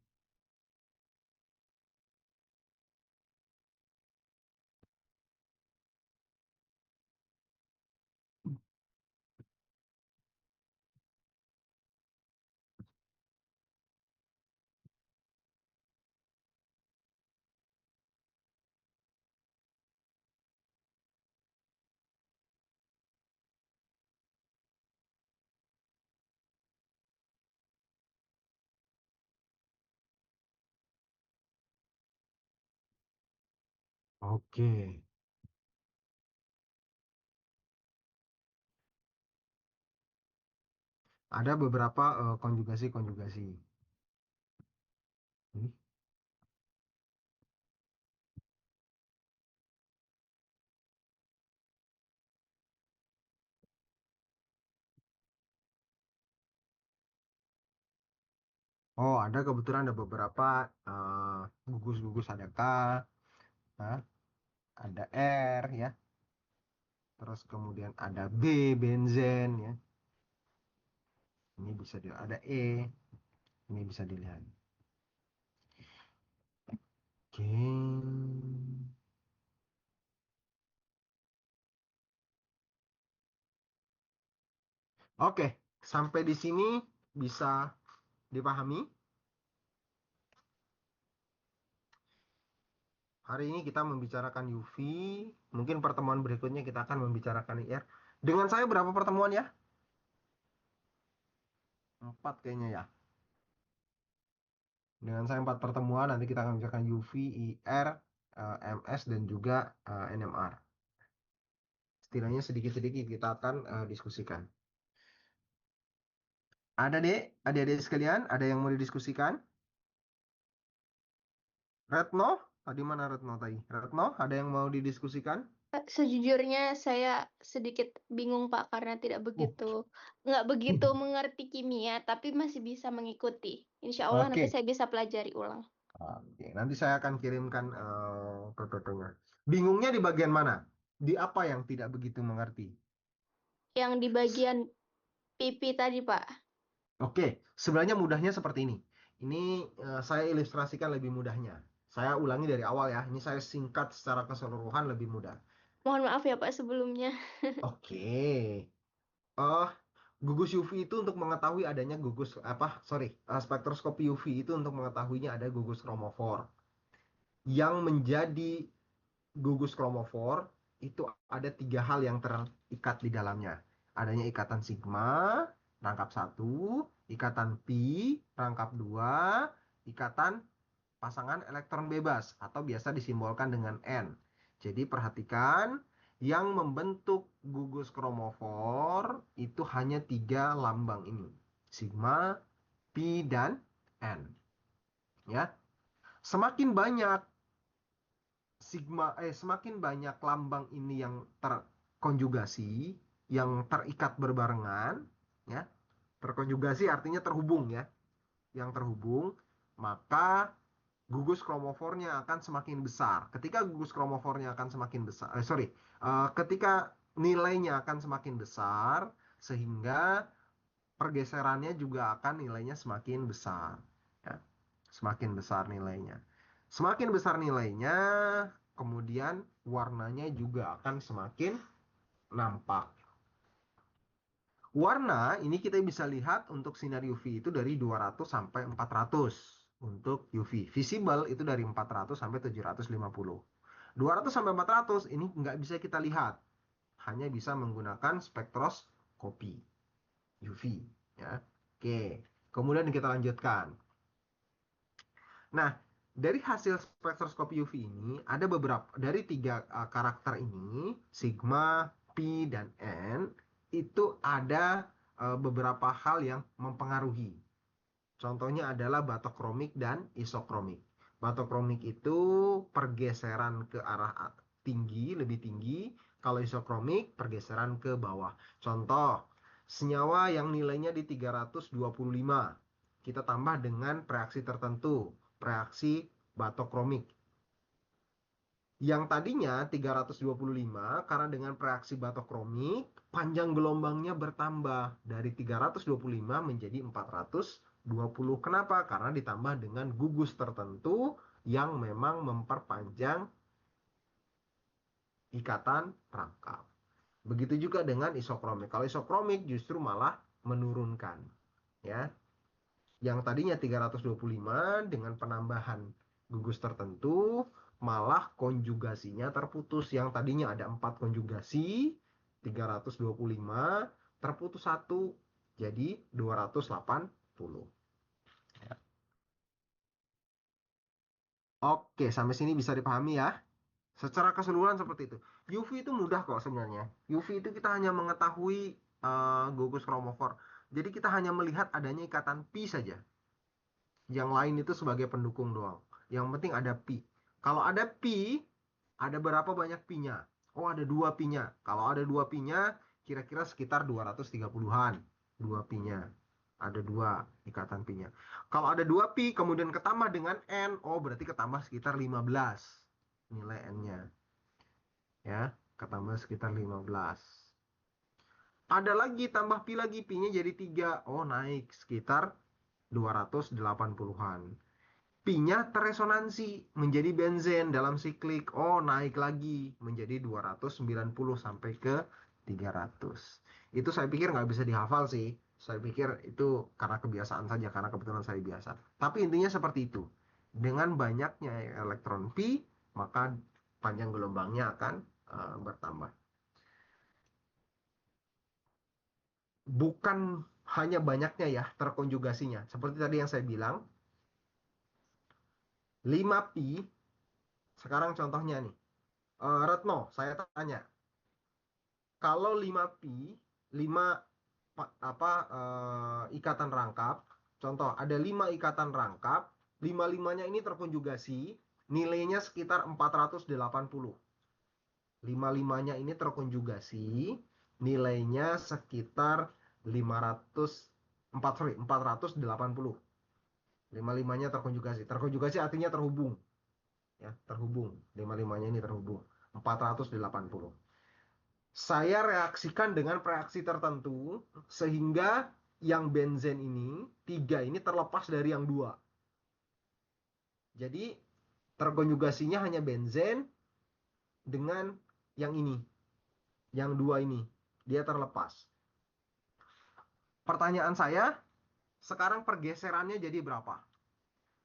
Oke. Ada beberapa konjugasi-konjugasi. Oh, ada kebetulan ada beberapa gugus-gugus, ada K, ada R, ya. Terus kemudian ada B, benzen, ya. Ini bisa dilihat. Ada E, ini bisa dilihat. Oke. Oke, sampai di sini bisa dipahami. Hari ini kita membicarakan UV. Mungkin pertemuan berikutnya kita akan membicarakan IR. Dengan saya berapa pertemuan ya? 4 kayaknya ya. Dengan saya 4 pertemuan, nanti kita akan membicarakan UV, IR, MS, dan juga NMR. Setidaknya sedikit-sedikit kita akan diskusikan. Ada adik-adik sekalian, ada yang mau didiskusikan? Retno, tadi mana Retno tadi? Retno, ada yang mau didiskusikan? Sejujurnya saya sedikit bingung Pak karena nggak begitu mengerti kimia, tapi masih bisa mengikuti. Insya Allah nanti Oke. saya bisa pelajari ulang. Oke, nanti saya akan kirimkan PPT-nya. Bingungnya di bagian mana? Di apa yang tidak begitu mengerti? Yang di bagian pipi tadi, Pak. Oke, sebenarnya mudahnya seperti ini. Ini saya ilustrasikan lebih mudahnya. Saya ulangi dari awal ya. Ini saya singkat secara keseluruhan lebih mudah. Mohon maaf ya, Pak, sebelumnya. Oke. eh Gugus UV itu untuk mengetahui adanya spektroskopi UV itu untuk mengetahuinya ada gugus kromofor. Yang menjadi gugus kromofor itu ada 3 hal yang terikat di dalamnya. Adanya ikatan sigma, rangkap 1, ikatan pi, rangkap 2, ikatan pasangan elektron bebas atau biasa disimbolkan dengan N. Jadi perhatikan, yang membentuk gugus kromofor itu hanya 3 lambang ini. Sigma, pi, dan N. Ya. Semakin banyak semakin banyak lambang ini yang terkonjugasi, yang terikat berbarengan, ya. Terkonjugasi artinya terhubung ya. Yang terhubung, maka gugus kromofornya akan semakin besar. Ketika gugus kromofornya akan semakin besar, ketika nilainya akan semakin besar, sehingga pergeserannya juga akan nilainya semakin besar. Ya. Semakin besar nilainya. Semakin besar nilainya, kemudian warnanya juga akan semakin nampak. Warna ini kita bisa lihat untuk sinar UV itu dari 200 sampai 400 untuk UV. Visible itu dari 400 sampai 750. 200 sampai 400 ini nggak bisa kita lihat. Hanya bisa menggunakan spektroskopi UV. Ya. Oke, kemudian kita lanjutkan. Nah, dari hasil spektroskopi UV ini ada beberapa dari 3 karakter ini, sigma, pi, dan N, itu ada beberapa hal yang mempengaruhi. Contohnya adalah batokromik dan isokromik. Batokromik itu pergeseran ke arah tinggi, lebih tinggi. Kalau isokromik, pergeseran ke bawah. Contoh, senyawa yang nilainya di 325. Kita tambah dengan reaksi tertentu, reaksi batokromik. Yang tadinya 325, karena dengan reaksi batokromik, panjang gelombangnya bertambah dari 325 menjadi 420. Kenapa? Karena ditambah dengan gugus tertentu yang memang memperpanjang ikatan rangkap. Begitu juga dengan isokromik. Kalau isokromik justru malah menurunkan. Ya. Yang tadinya 325 dengan penambahan gugus tertentu, malah konjugasinya terputus. Yang tadinya ada 4 konjugasi, 325 terputus 1, jadi 280. Ya. Oke, sampai sini bisa dipahami ya. Secara keseluruhan seperti itu. UV itu mudah kok sebenarnya. UV itu kita hanya mengetahui gugus kromofor. Jadi kita hanya melihat adanya ikatan pi saja. Yang lain itu sebagai pendukung doang. Yang penting ada pi. Kalau ada pi, ada berapa banyak pi-nya? Oh, ada 2 pi-nya. Kalau ada 2 pi-nya, kira-kira sekitar 230-an. 2 pi-nya. Ada 2 ikatan pi-nya. Kalau ada 2 pi, kemudian ketambah dengan N, oh berarti ketambah sekitar 15 nilai N-nya. Ya, ketambah sekitar 15. Ada lagi, tambah pi lagi, pi-nya jadi 3. Oh, naik sekitar 280-an. Pi-nya terresonansi menjadi benzen dalam siklik. Oh, naik lagi menjadi 290 sampai ke 300. Itu saya pikir nggak bisa dihafal sih. Saya pikir itu karena kebiasaan saja, karena kebetulan saya biasa. Tapi intinya seperti itu. Dengan banyaknya elektron pi, maka panjang gelombangnya akan bertambah. Bukan hanya banyaknya ya terkonjugasinya. Seperti tadi yang saya bilang, 5pi, sekarang contohnya nih. Retno, saya tanya, kalau 5pi, 5 ikatan rangkap, contoh ada 5 ikatan rangkap, 5-5-nya ini terkonjugasi, nilainya sekitar 480. 5-5-nya ini terkonjugasi, nilainya sekitar 480. 5-5-nya terkonjugasi. Terkonjugasi artinya terhubung. Ya, terhubung. 5-5-nya ini terhubung. 480. Saya reaksikan dengan reaksi tertentu sehingga yang benzen ini, 3 ini terlepas dari yang 2. Jadi terkonjugasinya hanya benzen dengan yang ini. Yang 2 ini. Dia terlepas. Pertanyaan saya, sekarang pergeserannya jadi berapa?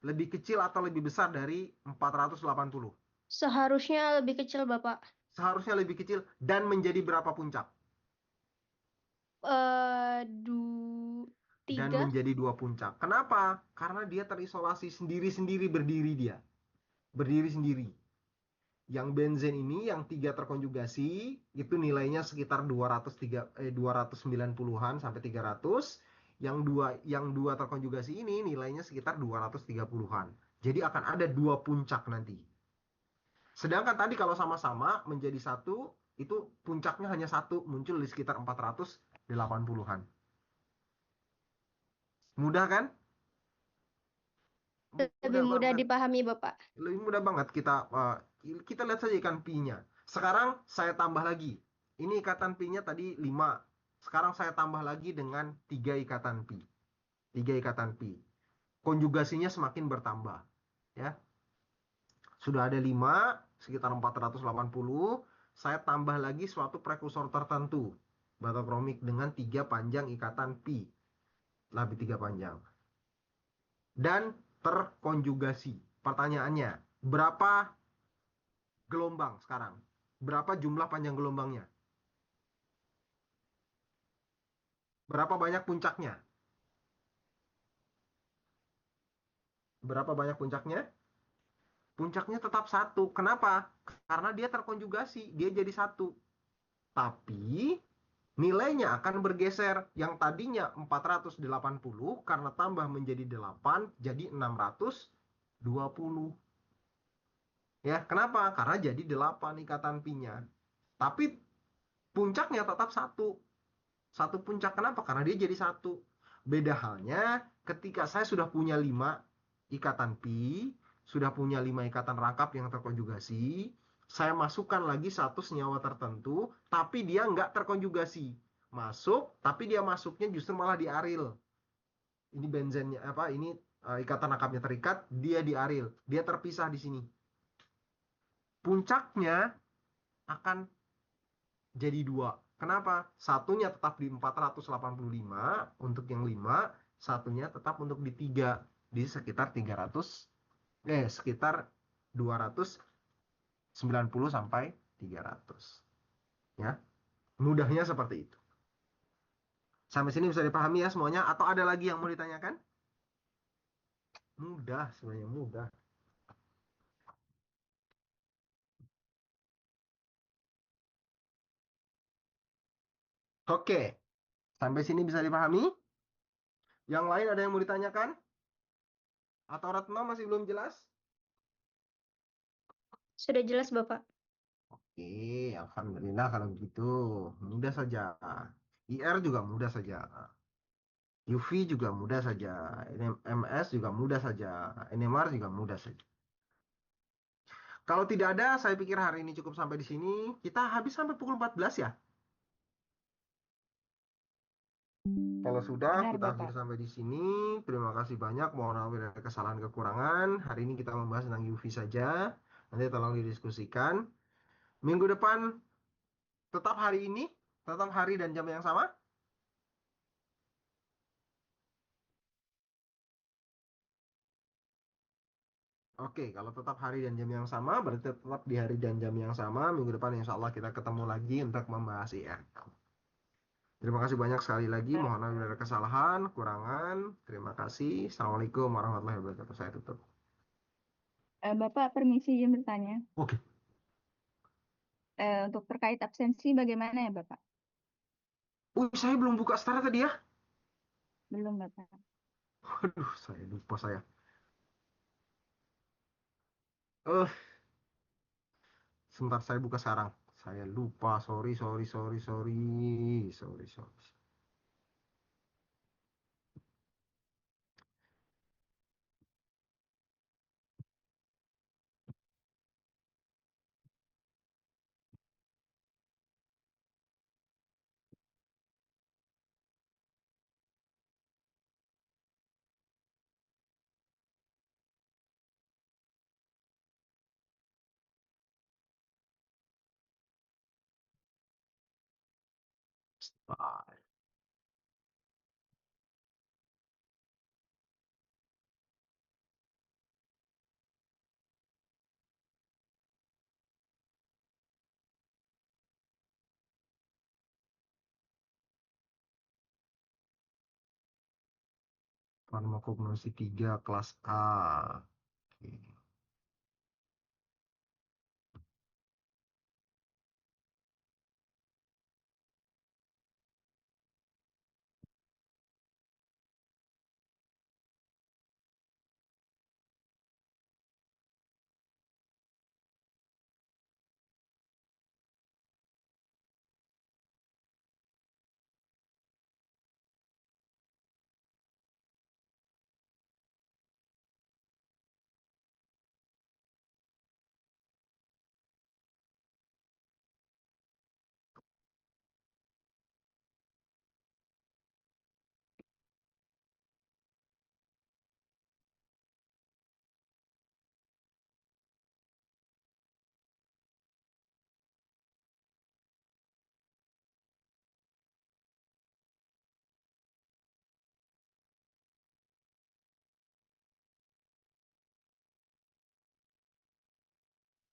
Lebih kecil atau lebih besar dari 480? Seharusnya lebih kecil, Bapak. Seharusnya lebih kecil dan menjadi berapa puncak? Dan 3. menjadi 2 puncak. Kenapa? Karena dia terisolasi sendiri-sendiri berdiri dia. Berdiri sendiri. Yang benzen ini yang 3 terkonjugasi itu nilainya sekitar 290-an sampai 300. Yang dua terkonjugasi ini nilainya sekitar 230-an. Jadi akan ada 2 puncak nanti. Sedangkan tadi kalau sama-sama menjadi 1, itu puncaknya hanya 1, muncul di sekitar 480-an. Mudah kan? Lebih mudah banget. dipahami, Bapak. Lebih mudah banget. Kita lihat saja ikan pi-nya. Sekarang saya tambah lagi. Ini ikatan pi-nya tadi 5. Sekarang saya tambah lagi dengan 3 ikatan pi. 3 ikatan pi. Konjugasinya semakin bertambah. Ya. Sudah ada 5, sekitar 480. Saya tambah lagi suatu prekursor tertentu. Batokromik dengan 3 panjang ikatan pi. Lebih 3 panjang. Dan terkonjugasi. Pertanyaannya, berapa gelombang sekarang? Berapa jumlah panjang gelombangnya? Berapa banyak puncaknya? Berapa banyak puncaknya? Puncaknya tetap 1. Kenapa? Karena dia terkonjugasi, dia jadi 1. Tapi nilainya akan bergeser. Yang tadinya 480 karena tambah menjadi 8 jadi 620. Ya, kenapa? Karena jadi 8 ikatan pi-nya. Tapi puncaknya tetap 1. 1 puncak. Kenapa? Karena dia jadi 1. Beda halnya ketika saya sudah punya 5 ikatan pi, sudah punya 5 ikatan rangkap yang terkonjugasi, saya masukkan lagi satu senyawa tertentu, tapi dia nggak terkonjugasi. Masuk, tapi dia masuknya justru malah di aril. Ini benzennya apa? Ini ikatan rangkapnya terikat, dia di aril. Dia terpisah di sini. Puncaknya akan jadi 2. Kenapa? Satunya tetap di 485 untuk yang 5, satunya tetap untuk di 3 di sekitar 300 sekitar 290 sampai 300. Ya. Mudahnya seperti itu. Sampai sini bisa dipahami ya semuanya atau ada lagi yang mau ditanyakan? Mudah, sebenarnya mudah. Oke. Sampai sini bisa dipahami? Yang lain ada yang mau ditanyakan? Atau Retno masih belum jelas? Sudah jelas, Bapak. Oke, alhamdulillah kalau begitu. Mudah saja. IR juga mudah saja. UV juga mudah saja. MS juga mudah saja. NMR juga mudah saja. Kalau tidak ada, saya pikir hari ini cukup sampai di sini. Kita habis sampai pukul 14 ya. Kalau sudah, Benar, kita Bapak. akhir sampai di sini. Terima kasih banyak. Mohon maaf bila ada kesalahan kekurangan. Hari ini kita membahas tentang UV saja. Nanti tolong didiskusikan. Minggu depan tetap hari ini, tetap hari dan jam yang sama. Oke, kalau tetap hari dan jam yang sama, berarti tetap di hari dan jam yang sama. Minggu depan insya Allah kita ketemu lagi untuk membahas IR. Terima kasih banyak sekali lagi. Mohon maaf bila ada kesalahan, kurangan. Terima kasih. Assalamualaikum warahmatullahi wabarakatuh. Saya tutup. Bapak, permisi izin bertanya. Oke. Untuk terkait absensi bagaimana ya, Bapak? Saya belum buka start tadi ya. Belum, Bapak. Waduh, saya lupa saya. Eh, sebentar saya buka sekarang. Saya lupa. Sorry. Bye. Farmakognosi 3 kelas A. Oke.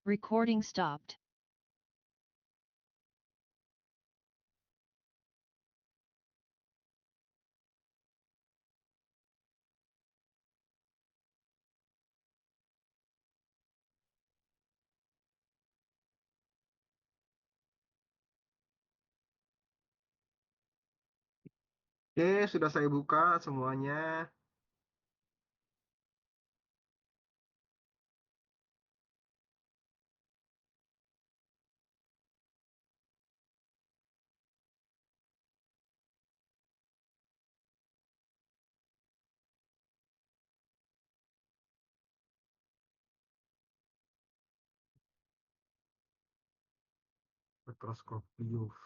Recording stopped. Oke, sudah saya buka semuanya. Spektroskopi UV.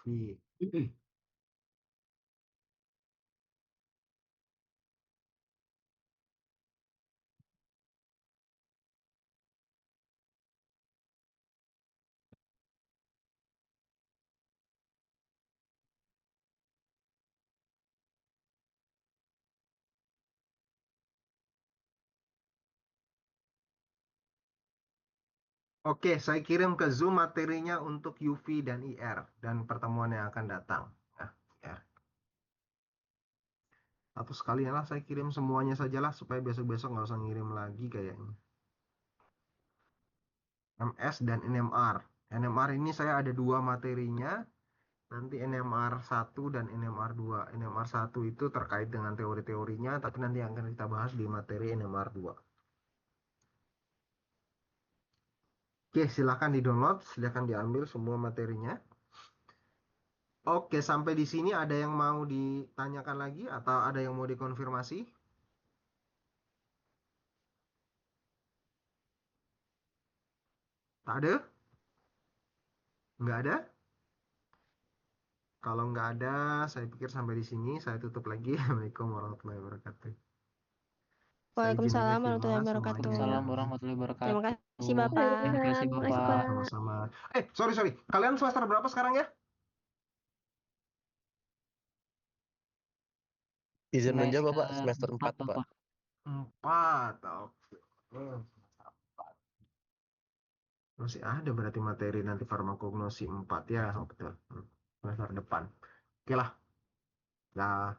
Oke, saya kirim ke Zoom materinya untuk UV dan IR dan pertemuan yang akan datang. Nah, ya. Atau sekalian lah saya kirim semuanya sajalah supaya besok-besok nggak usah ngirim lagi kayaknya. MS dan NMR. NMR ini saya ada dua materinya. Nanti NMR 1 dan NMR 2. NMR 1 itu terkait dengan teori-teorinya, tapi nanti akan kita bahas di materi NMR 2. Oke, silahkan di-download, silahkan diambil semua materinya. Oke, sampai di sini ada yang mau ditanyakan lagi atau ada yang mau dikonfirmasi? Tak ada? Nggak ada? Kalau nggak ada, saya pikir sampai di sini. Saya tutup lagi. Assalamualaikum warahmatullahi wabarakatuh. Saya izin Waalaikumsalam undur warahmatullahi semuanya. wabarakatuh. Waalaikumsalam warahmatullahi Terima wabarakatuh. kasih Bapak. Terima kasih Waalaikumsalam. Makasih, Bapak. Pak. Sama-sama. Sorry. Kalian semester berapa sekarang ya? Izin menjawab Pak, Semester semester 4 Pak. Bapak. 4. Oke. Masih ada berarti materi nanti farmakognosi 4 ya. Oh, betul. Semester depan. Oke lah. Dah.